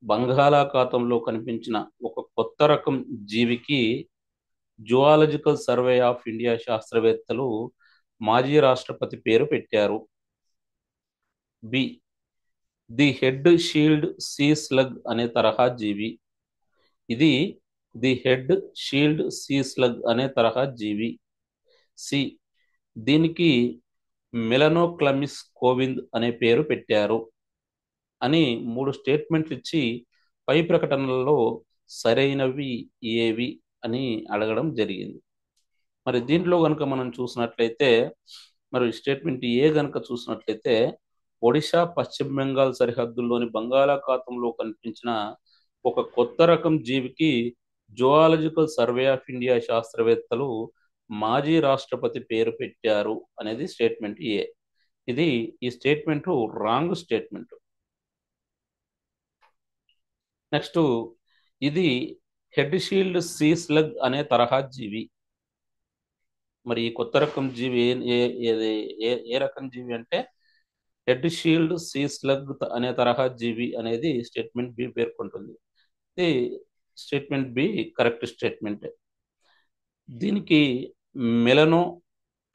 బంగాళాఖాతంలో కనిపించిన ఒక కొత్త రకం జీవికి జువాలజికల్ సర్వే ఆఫ్ ఇండియా శాస్త్రవేత్తలు మాజీ రాష్ట్రపతి పేరు పెట్టారు. B the head shield sea slug అనే తరహా జీవి. ఇది the head shield sea slug అనే తరహా జీవి. సి దీనికి మెలనోక్లమిస్ కోవింద్ అనే పేరు పెట్టారు అని 3 స్టేట్మెంట్లు ఇచ్చి పై ప్రకటనలలో సరైనవి ఏవి అని అడగడం జరిగింది. మరి దీంట్లో కనుక మనం చూసినట్లయితే మరి స్టేట్మెంట్ ఏ కనుక చూసినట్లయితే ఒడిశా పశ్చిమ బెంగాల్ సరిహద్దుల్లోని బంగాళాఖాతంలో కనిపించిన ఒక కొత్త రకం జీవికి జువాలజికల్ సర్వే ఆఫ్ ఇండియా శాస్త్రవేత్తలు మాజీ రాష్ట్రపతి పేరు పెట్టారు అనేది స్టేట్మెంట్ ఏ. ఈ స్టేట్మెంట్ రాంగ్ స్టేట్మెంట్. నెక్స్ట్ ఇది హెడ్ షీల్డ్ సీ స్లగ్ అనే తరహా జీవి. మరి ఈ కొత్త రకం జీవి ఏ రకం జీవి అంటే హెడ్ షీల్డ్ సీ స్లగ్ అనే తరహా జీవి అనేది స్టేట్మెంట్ బి పేర్కొంటుంది. ఇది స్టేట్మెంట్ బి కరెక్ట్ స్టేట్మెంట్. దీనికి మెలనో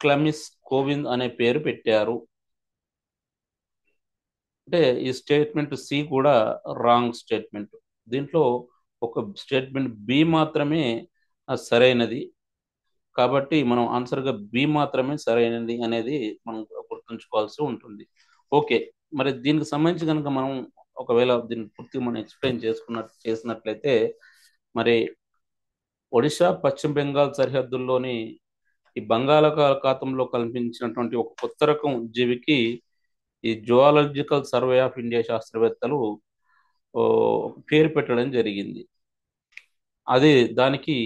క్లమిస్ కోవింద్ అనే పేరు పెట్టారు అంటే ఈ స్టేట్మెంట్ సి కూడా రాంగ్ స్టేట్మెంట్. దీంట్లో ఒక స్టేట్మెంట్ బి మాత్రమే సరైనది కాబట్టి మనం ఆన్సర్గా బి మాత్రమే సరైనది అనేది మనం గుర్తుంచుకోవాల్సి ఉంటుంది. ఓకే, మరి దీనికి సంబంధించి కనుక మనం ఒకవేళ దీన్ని పూర్తిగా మనం ఎక్స్ప్లెయిన్ చేసినట్లయితే మరి ఒడిశా పశ్చిమ బెంగాల్ సరిహద్దుల్లోని ఈ బంగాళాఖాతంలో కనిపించినటువంటి ఒక కొత్త రకం జీవికి ఈ జువాలజికల్ సర్వే ఆఫ్ ఇండియా శాస్త్రవేత్తలు పేరు పెట్టడం జరిగింది. అది దానికి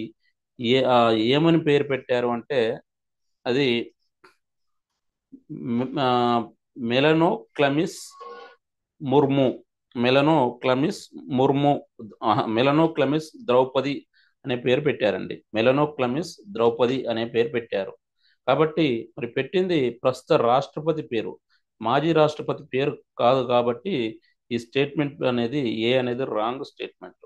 ఏమని పేరు పెట్టారు అంటే అది మెలనోక్లమిస్ ముర్ము మెలనోక్లమిస్ ద్రౌపది అనే పేరు పెట్టారండి. మెలనోక్లమిస్ ద్రౌపది అనే పేరు పెట్టారు. కాబట్టి మరి పెట్టింది ప్రస్తుత రాష్ట్రపతి పేరు, మాజీ రాష్ట్రపతి పేరు కాదు. కాబట్టి ఈ స్టేట్మెంట్ అనేది ఏ అనేది రాంగ్ స్టేట్మెంట్.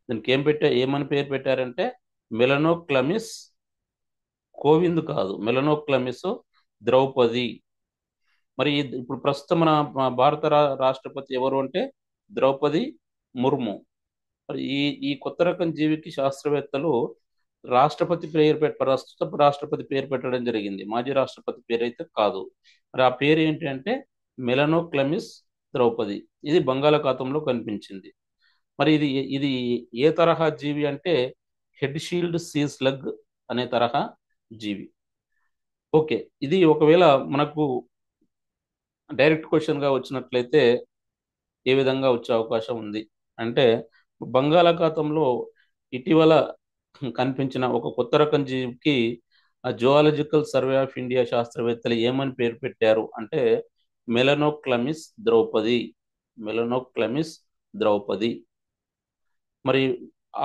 దీనికి ఏమని పేరు పెట్టారంటే మెలనోక్లమిస్ కోవింద్ కాదు, మెలనోక్లమిస్ ద్రౌపది. మరి ఇప్పుడు ప్రస్తుతం మన భారత రాష్ట్రపతి ఎవరు అంటే ద్రౌపది ముర్ము. మరి ఈ కొత్త రకం జీవికి శాస్త్రవేత్తలు రాష్ట్రపతి ప్రస్తుత రాష్ట్రపతి పేరు పెట్టడం జరిగింది, మాజీ రాష్ట్రపతి పేరు అయితే కాదు. మరి ఆ పేరు ఏంటి అంటే మెలనోక్లమిస్ ద్రౌపది. ఇది బంగాళాఖాతంలో కనిపించింది. మరి ఇది ఏ తరహా జీవి అంటే హెడ్ షీల్డ్ సీ స్లగ్ అనే తరహా జీవి. ఓకే, ఇది ఒకవేళ మనకు డైరెక్ట్ క్వశ్చన్గా వచ్చినట్లయితే ఏ విధంగా వచ్చే అవకాశం ఉంది అంటే బంగాళాఖాతంలో ఇటీవల కనిపించిన ఒక కొత్త రకం జీవికి జువాలజికల్ సర్వే ఆఫ్ ఇండియా శాస్త్రవేత్తలు ఏమని పేరు పెట్టారు అంటే మెలనోక్లమిస్ ద్రౌపది. మరి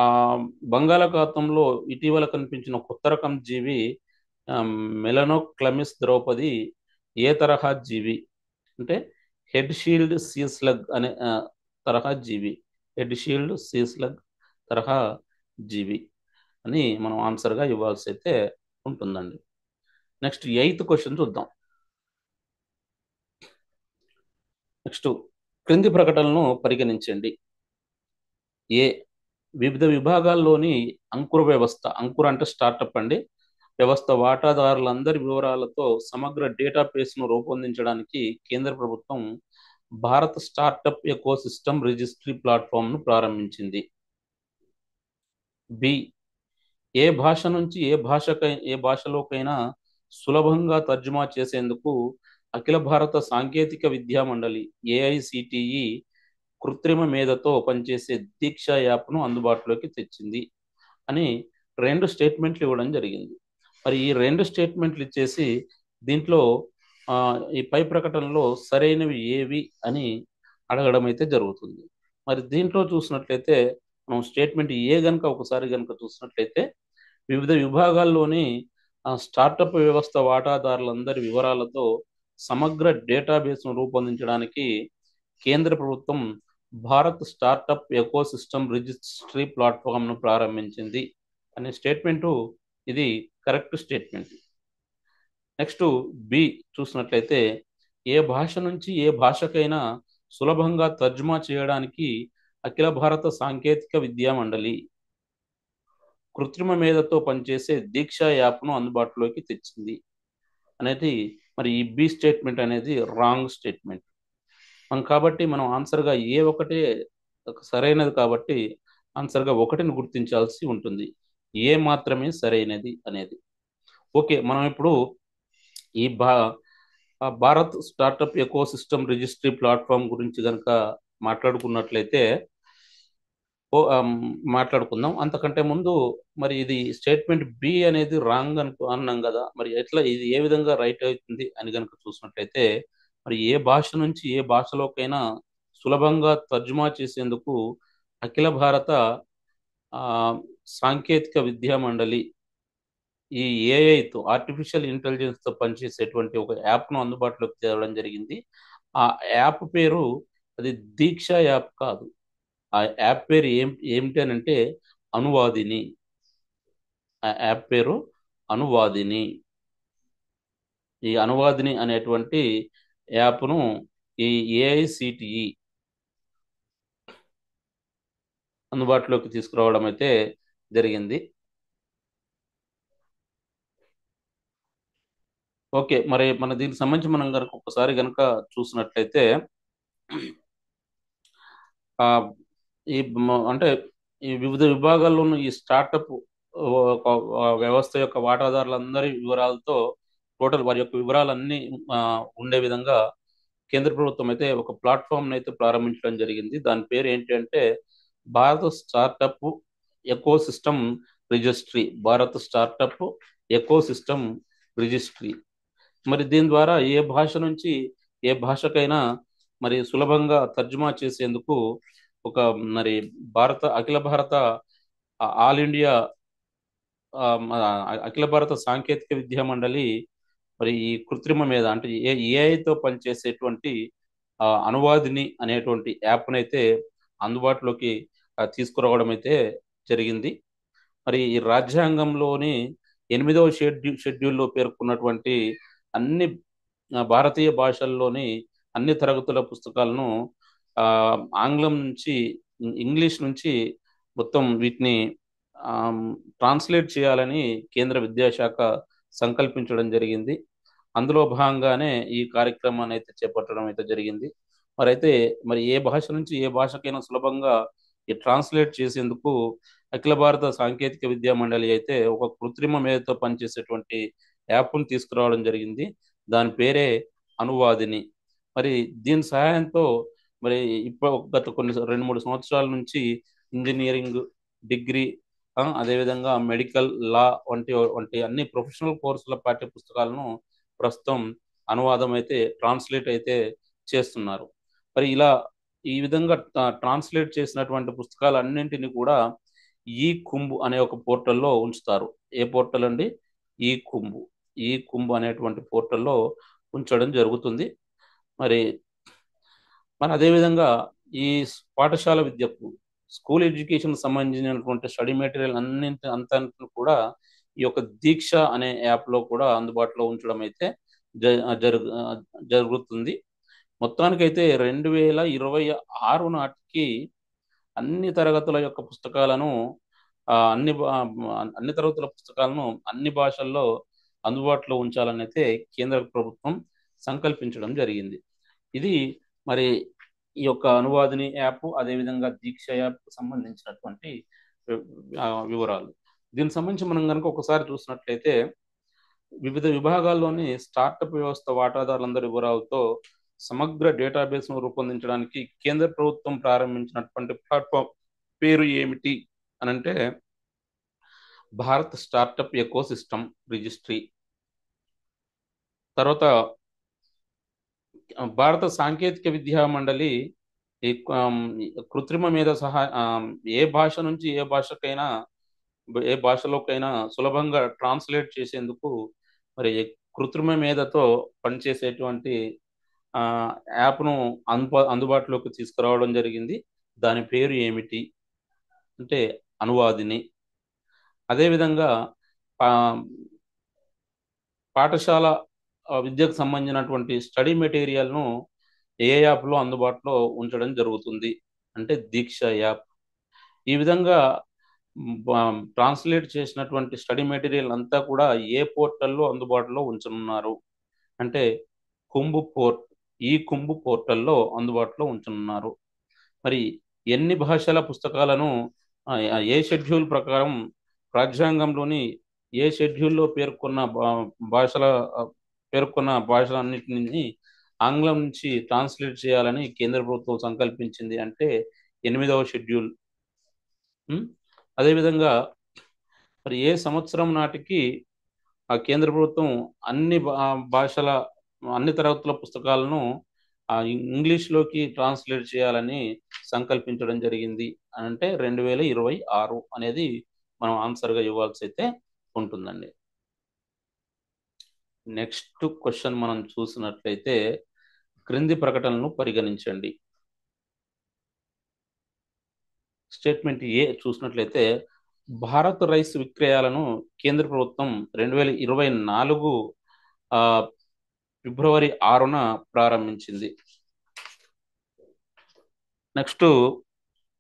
ఆ బంగాళాఖాతంలో ఇటీవల కనిపించిన కొత్త రకం జీవి మెలనోక్లమిస్ ద్రౌపది ఏ తరహా జీవి అంటే హెడ్ షీల్డ్ సీ స్లగ్ అనే తరహా జీవి. హెడ్ షీల్డ్ సీ స్లగ్ తరహా జీవి అని మనం ఆన్సర్గా ఇవ్వాల్సి అయితే ఉంటుందండి. నెక్స్ట్ 8th క్వశ్చన్ చూద్దాం. నెక్స్ట్ క్రింది ప్రకటనలను పరిగణించండి. ఏ వివిధ విభాగాల్లోని అంకుర వ్యవస్థ, అంకుర అంటే స్టార్టప్ అండి, వ్యవస్థ వాటాదారులందరి వివరాలతో సమగ్ర డేటాబేస్ను రూపొందించడానికి కేంద్ర ప్రభుత్వం భారత్ స్టార్టప్ ఎకోసిస్టమ్ రిజిస్ట్రీ ప్లాట్ఫామ్ను ప్రారంభించింది. బి ఏ భాష నుంచి ఏ భాషలోకైనా సులభంగా తర్జుమా చేసేందుకు అఖిల భారత సాంకేతిక విద్యా మండలి AICTE కృత్రిమ మేధతో పనిచేసే దీక్ష యాప్ను అందుబాటులోకి తెచ్చింది అని రెండు స్టేట్మెంట్లు ఇవ్వడం జరిగింది. మరి ఈ రెండు స్టేట్మెంట్లు ఇచ్చేసి దీంట్లో ఈ పై ప్రకటనలో సరైనవి ఏవి అని అడగడం అయితే జరుగుతుంది. మరి దీంట్లో చూసినట్లయితే మనం స్టేట్మెంట్ ఏ గనుక ఒకసారి గనుక చూసినట్లయితే వివిధ విభాగాల్లోని స్టార్టప్ వ్యవస్థ వాటాదారులందరి వివరాలతో సమగ్ర డేటాబేస్ను రూపొందించడానికి కేంద్ర ప్రభుత్వం భారత్ స్టార్టప్ ఎకోసిస్టమ్ రిజిస్ట్రీ ప్లాట్ఫామ్ను ప్రారంభించింది అనే స్టేట్మెంటు ఇది కరెక్ట్ స్టేట్మెంట్. నెక్స్ట్ బి చూసినట్లయితే ఏ భాష నుంచి ఏ భాషకైనా సులభంగా తర్జుమా చేయడానికి అఖిల భారత సాంకేతిక విద్యా మండలి కృత్రిమ మేధతో పనిచేసే దీక్ష యాప్ను అందుబాటులోకి తెచ్చింది అనేది మరి ఈ బి స్టేట్మెంట్ అనేది రాంగ్ స్టేట్మెంట్. కాబట్టి మనం ఆన్సర్గా ఏ ఒకటే సరైనది కాబట్టి ఆన్సర్గా ఒకటిని గుర్తించాల్సి ఉంటుంది. ఏ మాత్రమే సరైనది అనేది. ఓకే, మనం ఇప్పుడు ఈ Bharat startup eco system registry platform గురించి కనుక మాట్లాడుకున్నట్లయితే మాట్లాడుకుందాం. అంతకంటే ముందు మరి ఇది స్టేట్మెంట్ బి అనేది రాంగ్ అన్నాం కదా, మరి ఎట్లా ఇది ఏ విధంగా రైట్ అవుతుంది అని కనుక చూసినట్లయితే మరి ఏ భాష నుంచి ఏ భాషలోకైనా సులభంగా తర్జుమా చేసేందుకు అఖిల భారత సాంకేతిక విద్యా మండలి ఈ ఏఐతో ఆర్టిఫిషియల్ ఇంటెలిజెన్స్తో పనిచేసేటువంటి ఒక యాప్ను అందుబాటులోకి తేవడం జరిగింది. ఆ యాప్ పేరు అది దీక్ష యాప్ కాదు. ఆ యాప్ పేరు ఏమిటి అని అంటే అనువాదిని. ఆ యాప్ పేరు అనువాదిని. ఈ అనువాదిని అనేటువంటి యాప్ను ఈ ఏఐసిటిఈ అందుబాటులోకి తీసుకురావడం అయితే జరిగింది. ఓకే, మరి మన దీనికి సంబంధించి మనం కనుక ఒకసారి కనుక చూసినట్లయితే ఈ అంటే ఈ వివిధ విభాగాల్లోనూ ఈ స్టార్టప్ వ్యవస్థ యొక్క వాటాదారులందరి వివరాలతో టోటల్ వారి యొక్క వివరాలన్నీ ఉండే విధంగా కేంద్ర ప్రభుత్వం అయితే ఒక ప్లాట్ఫామ్ అయితే ప్రారంభించడం జరిగింది. దాని పేరు ఏంటి అంటే భారత startup eco system registry. Bharat startup eco system registry. మరి దీని ద్వారా ఏ భాష నుంచి ఏ భాషకైనా మరి సులభంగా తర్జుమా చేసేందుకు ఒక మరి అఖిల భారత ఆల్ ఇండియా అఖిల భారత సాంకేతిక విద్యా మండలి మరి ఈ కృత్రిమ మీద అంటే ఏఐతో పనిచేసేటువంటి అనువాదిని అనేటువంటి యాప్నైతే అందుబాటులోకి తీసుకురావడం అయితే జరిగింది. మరి ఈ రాజ్యాంగంలోని 8వ షెడ్యూల్లో పేర్కొన్నటువంటి అన్ని భారతీయ భాషల్లోని అన్ని తరగతుల పుస్తకాలను ఆంగ్లం నుంచి ఇంగ్లీష్ నుంచి మొత్తం వీటిని ట్రాన్స్లేట్ చేయాలని కేంద్ర విద్యాశాఖ సంకల్పించడం జరిగింది. అందులో భాగంగానే ఈ కార్యక్రమాన్ని అయితే చేపట్టడం అయితే జరిగింది. మరి ఏ భాష నుంచి ఏ భాషకైనా సులభంగా ఈ ట్రాన్స్లేట్ చేసేందుకు అఖిల భారత సాంకేతిక విద్యా మండలి అయితే ఒక కృత్రిమ మేధతో పనిచేసేటువంటి యాప్ను తీసుకురావడం జరిగింది. దాని పేరే అనువాదిని. మరి దీని సహాయంతో మరి ఇప్పుడు గత కొన్ని 2-3 సంవత్సరాల నుంచి ఇంజనీరింగ్, డిగ్రీ, అదేవిధంగా మెడికల్, లా వంటి అన్ని ప్రొఫెషనల్ కోర్సుల పాఠ్య పుస్తకాలను ప్రస్తుతం అనువాదం అయితే ట్రాన్స్లేట్ అయితే చేస్తున్నారు. మరి ఈ విధంగా ట్రాన్స్లేట్ చేసినటువంటి పుస్తకాలన్నింటినీ కూడా ఈ కుంభ్ అనే ఒక పోర్టల్లో ఉంచుతారు. ఏ పోర్టల్ అండి? ఈ కుంభ్ అనేటువంటి పోర్టల్లో ఉంచడం జరుగుతుంది. మరి అదేవిధంగా ఈ పాఠశాల విద్యకు స్కూల్ ఎడ్యుకేషన్ సంబంధించినటువంటి స్టడీ మెటీరియల్ అంతా కూడా ఈ యొక్క దీక్ష అనే యాప్లో కూడా అందుబాటులో ఉంచడం అయితే జరుగుతుంది. మొత్తానికైతే 2026 నాటికి అన్ని తరగతుల యొక్క పుస్తకాలను అన్ని తరగతుల పుస్తకాలను అన్ని భాషల్లో అందుబాటులో ఉంచాలని అయితే కేంద్ర ప్రభుత్వం సంకల్పించడం జరిగింది. ఇది మరి ఈ యొక్క అనువాదిని యాప్, అదేవిధంగా దీక్ష యాప్ సంబంధించినటువంటి వివరాలు. దీనికి సంబంధించి మనం కనుక ఒకసారి చూసినట్లయితే వివిధ విభాగాల్లోని స్టార్టప్ వ్యవస్థ వాటాదారులందరి వివరాలతో సమగ్ర డేటాబేస్ను రూపొందించడానికి కేంద్ర ప్రభుత్వం ప్రారంభించినటువంటి ప్లాట్ఫామ్ పేరు ఏమిటి అనంటే Bharat startup eco system registry. తర్వాత భారత సాంకేతిక విద్యా మండలి ఈ కృత్రిమ మీద ఏ భాష నుంచి ఏ భాషలోకైనా సులభంగా ట్రాన్స్లేట్ చేసేందుకు మరి కృత్రిమ మేధతో పనిచేసేటువంటి ఆ, యాప్ను అందుబాటులోకి తీసుకురావడం జరిగింది. దాని పేరు ఏమిటి అంటే అనువాదిని. అదేవిధంగా ఆ, పాఠశాల విద్యకు సంబంధించినటువంటి స్టడీ మెటీరియల్ను ఏ యాప్లో అందుబాటులో ఉంచడం జరుగుతుంది అంటే దీక్ష యాప్. ఈ విధంగా ట్రాన్స్లేట్ చేసినటువంటి స్టడీ మెటీరియల్ అంతా కూడా ఏ పోర్టల్లో అందుబాటులో ఉంచనున్నారు అంటే కుంభు పోర్ట్ ఈ కుంభు పోర్టల్లో అందుబాటులో ఉంచనున్నారు. మరి ఎన్ని భాషల పుస్తకాలను ఏ షెడ్యూల్ ప్రకారం రాజ్యాంగంలోని ఏ షెడ్యూల్లో భాషల ఆ, పేర్కొన్న భాషలన్నింటినీ ఆంగ్లం నుంచి ట్రాన్స్లేట్ చేయాలని కేంద్ర ప్రభుత్వం సంకల్పించింది అంటే 8వ షెడ్యూల్. ఉం? అదేవిధంగా మరి ఏ సంవత్సరం నాటికి ఆ కేంద్ర ప్రభుత్వం భాషల అన్ని తరగతుల పుస్తకాలను ఇంగ్లీష్లోకి ట్రాన్స్లేట్ చేయాలని సంకల్పించడం జరిగింది అంటే 2026 అనేది మనం ఆన్సర్గా ఇవ్వాల్సి అయితే ఉంటుందండి. నెక్స్ట్ క్వశ్చన్ మనం చూసినట్లయితే క్రింది ప్రకటనలను పరిగణించండి. స్టేట్మెంట్ ఏ చూసినట్లయితే భారత్ రైస్ విక్రయాలను కేంద్ర ప్రభుత్వం 2024 ఫిబ్రవరి 6న ప్రారంభించింది. నెక్స్ట్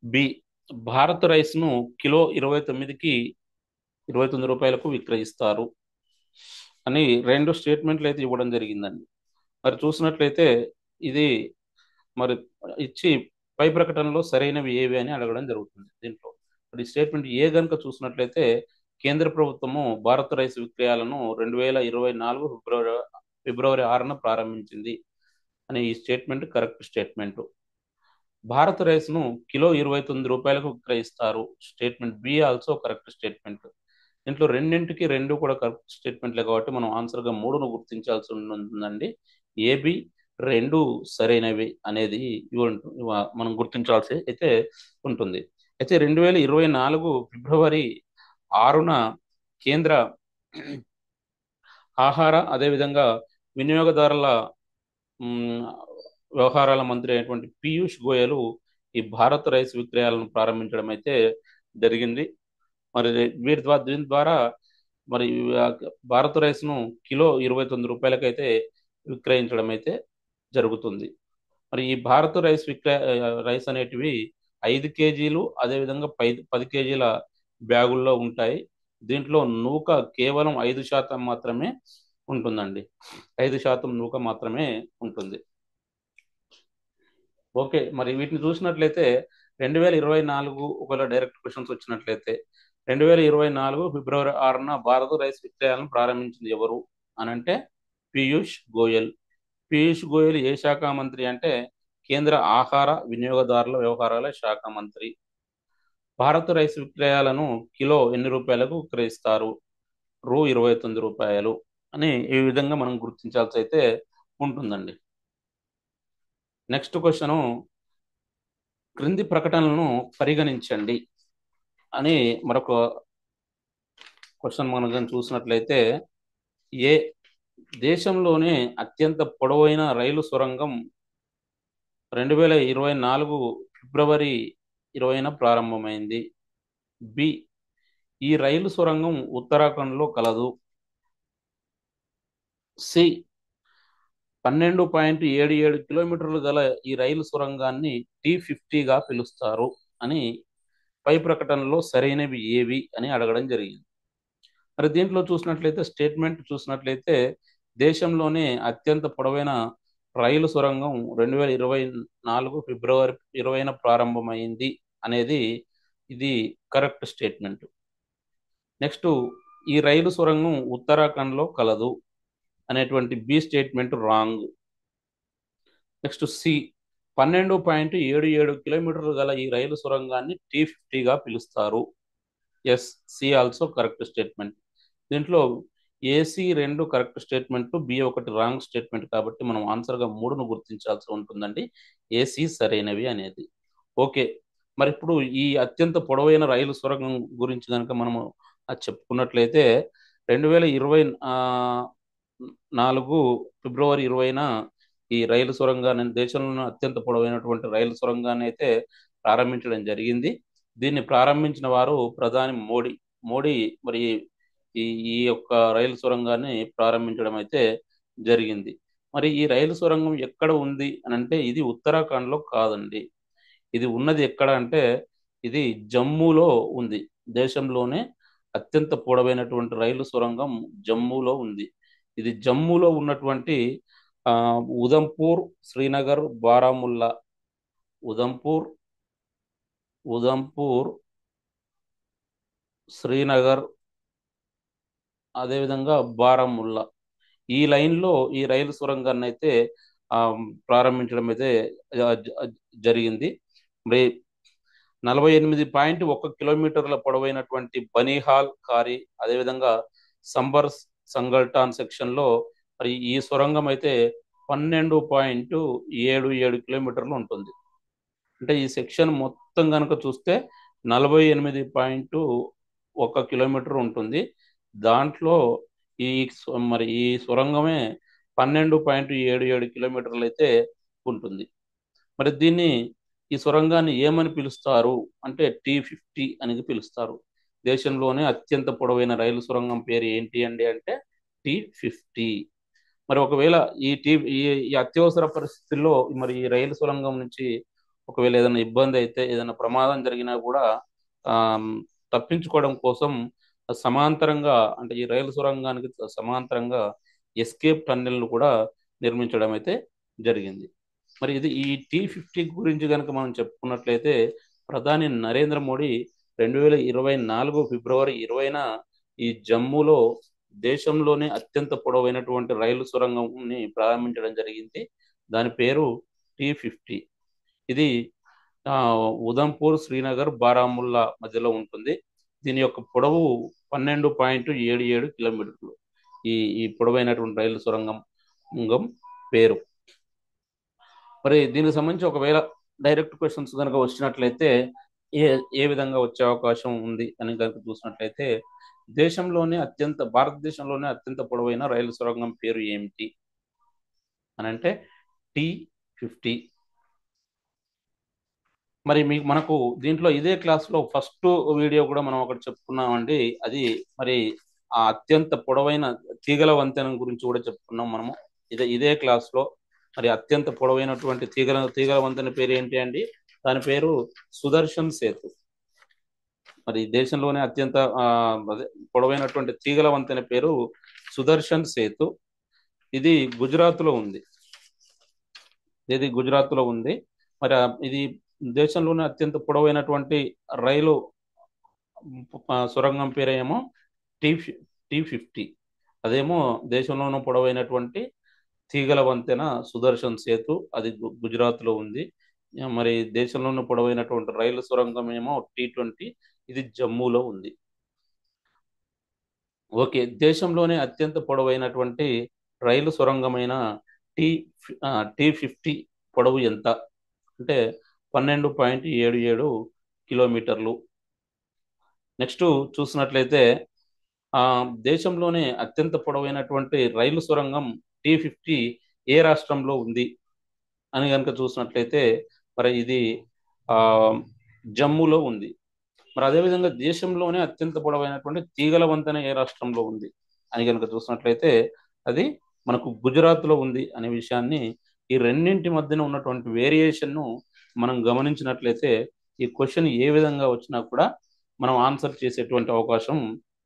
బి భారత్ రైస్ ను కిలో 29 రూపాయలకు విక్రయిస్తారు అని 2 స్టేట్మెంట్లు అయితే ఇవ్వడం జరిగిందండి. మరి చూసినట్లయితే ఇది మరి ఇచ్చి పై ప్రకటనలో సరైనవి ఏవి అని అడగడం జరుగుతుంది. దీంట్లో మరి స్టేట్మెంట్ ఏ గనుక చూసినట్లయితే కేంద్ర ప్రభుత్వము భారత్ రైస్ విక్రయాలను 2024 ఫిబ్రవరి 6న ప్రారంభించింది అనే ఈ statement correct statement. Bharat rice ను కిలో 29 రూపాయలకు విక్రయిస్తారు statement B also correct statement. దీంట్లో రెండింటికి రెండు కూడా కరెక్ట్ స్టేట్మెంట్లే కాబట్టి మనం ఆన్సర్గా 3ను గుర్తించాల్సి ఉంటుందండి. ఏబి 2 సరైనవి అనేది మనం గుర్తించాల్సి అయితే ఉంటుంది. అయితే 2024 ఫిబ్రవరి 6న కేంద్ర ఆహార అదేవిధంగా వినియోగదారుల వ్యవహారాల మంత్రి అయినటువంటి పీయూష్ గోయల్ ఈ భారత్ రైస్ విక్రయాలను ప్రారంభించడం అయితే జరిగింది. మరి దీని ద్వారా మరి భారత్ రైస్ ను కిలో 29 రూపాయలకైతే విక్రయించడం అయితే జరుగుతుంది. మరి ఈ భారత్ రైస్ అనేటివి 5 కేజీలు అదేవిధంగా 10 కేజీల బ్యాగుల్లో ఉంటాయి. దీంట్లో నూక కేవలం 5% మాత్రమే ఉంటుందండి. 5% నూక మాత్రమే ఉంటుంది. ఓకే, మరి వీటిని చూసినట్లయితే 2024 ఒకవేళ డైరెక్ట్ క్వశ్చన్స్ వచ్చినట్లయితే 2024 ఫిబ్రవరి 6న భారత రైస్ విక్రయాలను ప్రారంభించింది ఎవరు అని అంటే పీయూష్ గోయల్. పీయూష్ గోయల్ ఏ శాఖ మంత్రి అంటే కేంద్ర ఆహార వినియోగదారుల వ్యవహారాల శాఖ మంత్రి. భారత రైస్ విక్రయాలను కిలో ఎన్ని రూపాయలకు విక్రయిస్తారు? రూ 29 రూపాయలు అని ఈ విధంగా మనం గుర్తించాల్సి అయితే ఉంటుందండి. నెక్స్ట్ క్వశ్చను క్రింది ప్రకటనలను పరిగణించండి అని మరొక క్వశ్చన్ మనం చూసినట్లయితే ఏ దేశంలోనే అత్యంత పొడవైన రైలు సొరంగం 2024 ఫిబ్రవరి 20న ప్రారంభమైంది. బి ఈ రైలు సొరంగం ఉత్తరాఖండ్లో కలదు. సి 12.77 కిలోమీటర్లు గల ఈ రైలు సొరంగాన్ని T50గా పిలుస్తారు అని పై ప్రకటనలో సరైనవి ఏవి అని అడగడం జరిగింది. మరి దీంట్లో చూసినట్లయితే స్టేట్మెంట్ చూసినట్లయితే దేశంలోనే అత్యంత పొడవైన రైలు సొరంగం 2024 ఫిబ్రవరి 20న ప్రారంభమైంది అనేది ఇది కరెక్ట్ స్టేట్మెంట్. నెక్స్ట్ ఈ రైలు సొరంగం ఉత్తరాఖండ్లో కలదు అనేటువంటి B statement wrong. Next C 12.77 కిలోమీటర్లు గల ఈ రైలు సొరంగాన్ని T50గా పిలుస్తారు. Yes, C also correct statement. దీంట్లో A C 2 correct statement, B 1 wrong statement, కాబట్టి మనం ఆన్సర్గా 3ను గుర్తించాల్సి ఉంటుందండి. ఏసి సరైనవి అనేది. ఓకే, మరి ఇప్పుడు ఈ అత్యంత పొడవైన రైలు సొరంగం గురించి కనుక మనము చెప్పుకున్నట్లయితే 2024 ఫిబ్రవరి 20న ఈ రైలు సొరంగాన్ని, దేశంలోనే అత్యంత పొడవైనటువంటి రైలు సొరంగాన్ని అయితే ప్రారంభించడం జరిగింది. దీన్ని ప్రారంభించిన వారు ప్రధాని మోడీ. మోడీ మరి ఈ ఈ యొక్క రైలు సొరంగాన్ని ప్రారంభించడం అయితే జరిగింది. మరి ఈ రైలు సొరంగం ఎక్కడ ఉంది అని అంటే, ఇది ఉత్తరాఖండ్లో కాదండి. ఇది ఉన్నది ఎక్కడ అంటే, ఇది జమ్మూలో ఉంది. దేశంలోనే అత్యంత పొడవైనటువంటి రైలు సొరంగం జమ్మూలో ఉంది. ఇది జమ్మూలో ఉన్నటువంటి ఆ, ఉదంపూర్, శ్రీనగర్, బారాముల్లా, ఉదంపూర్, ఉదంపూర్, శ్రీనగర్, అదేవిధంగా బారాముల్లా, ఈ లైన్లో ఈ రైలు సొరంగాన్ని అయితే ఆ, ప్రారంభించడం అయితే ఆ, జ- జరిగింది. మరి 48.1 కిలోమీటర్ల పొడవైనటువంటి బనీహాల్ కారి, అదేవిధంగా సంబర్ సంగల్టాన్ సెక్షన్లో మరి ఈ సొరంగం అయితే 12.77 కిలోమీటర్లు ఉంటుంది. అంటే ఈ సెక్షన్ మొత్తం కనుక చూస్తే 48.1 కిలోమీటర్ ఉంటుంది. దాంట్లో మరి ఈ సొరంగమే 12.77 కిలోమీటర్లు అయితే ఉంటుంది. మరి ఈ సొరంగాన్ని ఏమని పిలుస్తారు అంటే T50 అని పిలుస్తారు. దేశంలోనే అత్యంత పొడవైన రైలు సొరంగం పేరు ఏంటి అండి అంటే T50. మరి ఒకవేళ ఈ టీ ఈ ఈ అత్యవసర పరిస్థితుల్లో మరి ఈ రైలు సొరంగం నుంచి ఒకవేళ ఏదైనా ఇబ్బంది అయితే, ఏదైనా ప్రమాదం జరిగినా కూడా ఆ, తప్పించుకోవడం కోసం సమాంతరంగా, అంటే ఈ రైలు సొరంగానికి సమాంతరంగా ఎస్కేప్ టన్నెల్ను కూడా నిర్మించడం అయితే జరిగింది. మరి ఈ T50 గురించి కనుక మనం చెప్పుకున్నట్లయితే, ప్రధాని నరేంద్ర మోడీ 2024 ఫిబ్రవరి 20న ఈ జమ్మూలో దేశంలోనే అత్యంత పొడవైనటువంటి రైలు సొరంగంని ప్రారంభించడం జరిగింది. దాని పేరు T50. ఇది ఆ, ఉదంపూర్, శ్రీనగర్, బారాముల్లా మధ్యలో ఉంటుంది. దీని యొక్క పొడవు 12.77 కిలోమీటర్లు. ఈ ఈ పొడవైనటువంటి రైలు సొరంగం పేరు. మరి దీనికి సంబంధించి ఒకవేళ డైరెక్ట్ క్వశ్చన్స్ కనుక వచ్చినట్లయితే ఏ ఏ విధంగా వచ్చే అవకాశం ఉంది అని కనుక చూసినట్లయితే, భారతదేశంలోనే అత్యంత పొడవైన రైలు సొరంగం పేరు ఏమిటి అని అంటే T50. మరి మనకు దీంట్లో ఇదే క్లాస్లో ఫస్ట్ వీడియో కూడా మనం ఒకటి చెప్పుకున్నామండి. అది మరి ఆ అత్యంత పొడవైన తీగల వంతెన గురించి కూడా చెప్పుకున్నాం మనము. ఇదే క్లాస్లో మరి అత్యంత పొడవైనటువంటి తీగల వంతెన పేరు ఏంటి అండి? దాని పేరు సుదర్శన్ సేతు. మరి దేశంలోనే అత్యంత పొడవైనటువంటి తీగల వంతెన పేరు సుదర్శన్ సేతు. ఇది గుజరాత్లో ఉంది. గుజరాత్లో ఉంది. మరి ఇది దేశంలోనే అత్యంత పొడవైనటువంటి రైలు సొరంగం పేరేమో T50. అదేమో దేశంలోనూ పొడవైనటువంటి తీగల వంతెన సుదర్శన్ సేతు, అది గుజరాత్లో ఉంది. మరి దేశంలోనూ పొడవైనటువంటి రైలు సొరంగం ఏమో T20, ఇది జమ్మూలో ఉంది. ఓకే, దేశంలోనే అత్యంత పొడవైనటువంటి రైలు సొరంగమైన T50 పొడవు ఎంత అంటే 12.77 కిలోమీటర్లు. నెక్స్ట్ చూసినట్లయితే దేశంలోనే అత్యంత పొడవైనటువంటి రైలు సొరంగం T50 ఏ రాష్ట్రంలో ఉంది అని కనుక చూసినట్లయితే, మరి ఇది జమ్మూలో ఉంది. మరి అదేవిధంగా దేశంలోనే అత్యంత పొడవైనటువంటి తీగల వంతెన ఏ రాష్ట్రంలో ఉంది అని కనుక చూసినట్లయితే, అది మనకు గుజరాత్లో ఉంది అనే విషయాన్ని, ఈ రెండింటి మధ్యన ఉన్నటువంటి వేరియేషన్ను మనం గమనించినట్లయితే, ఈ క్వశ్చన్ ఏ విధంగా వచ్చినా కూడా మనం ఆన్సర్ చేసేటువంటి అవకాశం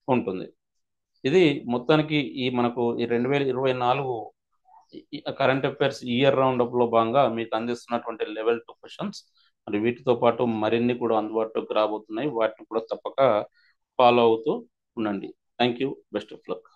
ఉంటుంది. ఇది మొత్తానికి మనకు ఈ 2024 కరెంట్ అఫైర్స్ ఇయర్ రౌండప్ లో భాగంగా మీకు అందిస్తున్నటువంటి లెవెల్ 2 క్వశ్చన్స్. మరి వీటితో పాటు మరిన్ని కూడా అందుబాటులోకి రాబోతున్నాయి. వాటిని కూడా తప్పక ఫాలో అవుతూ ఉండండి. Thank you. Best of luck.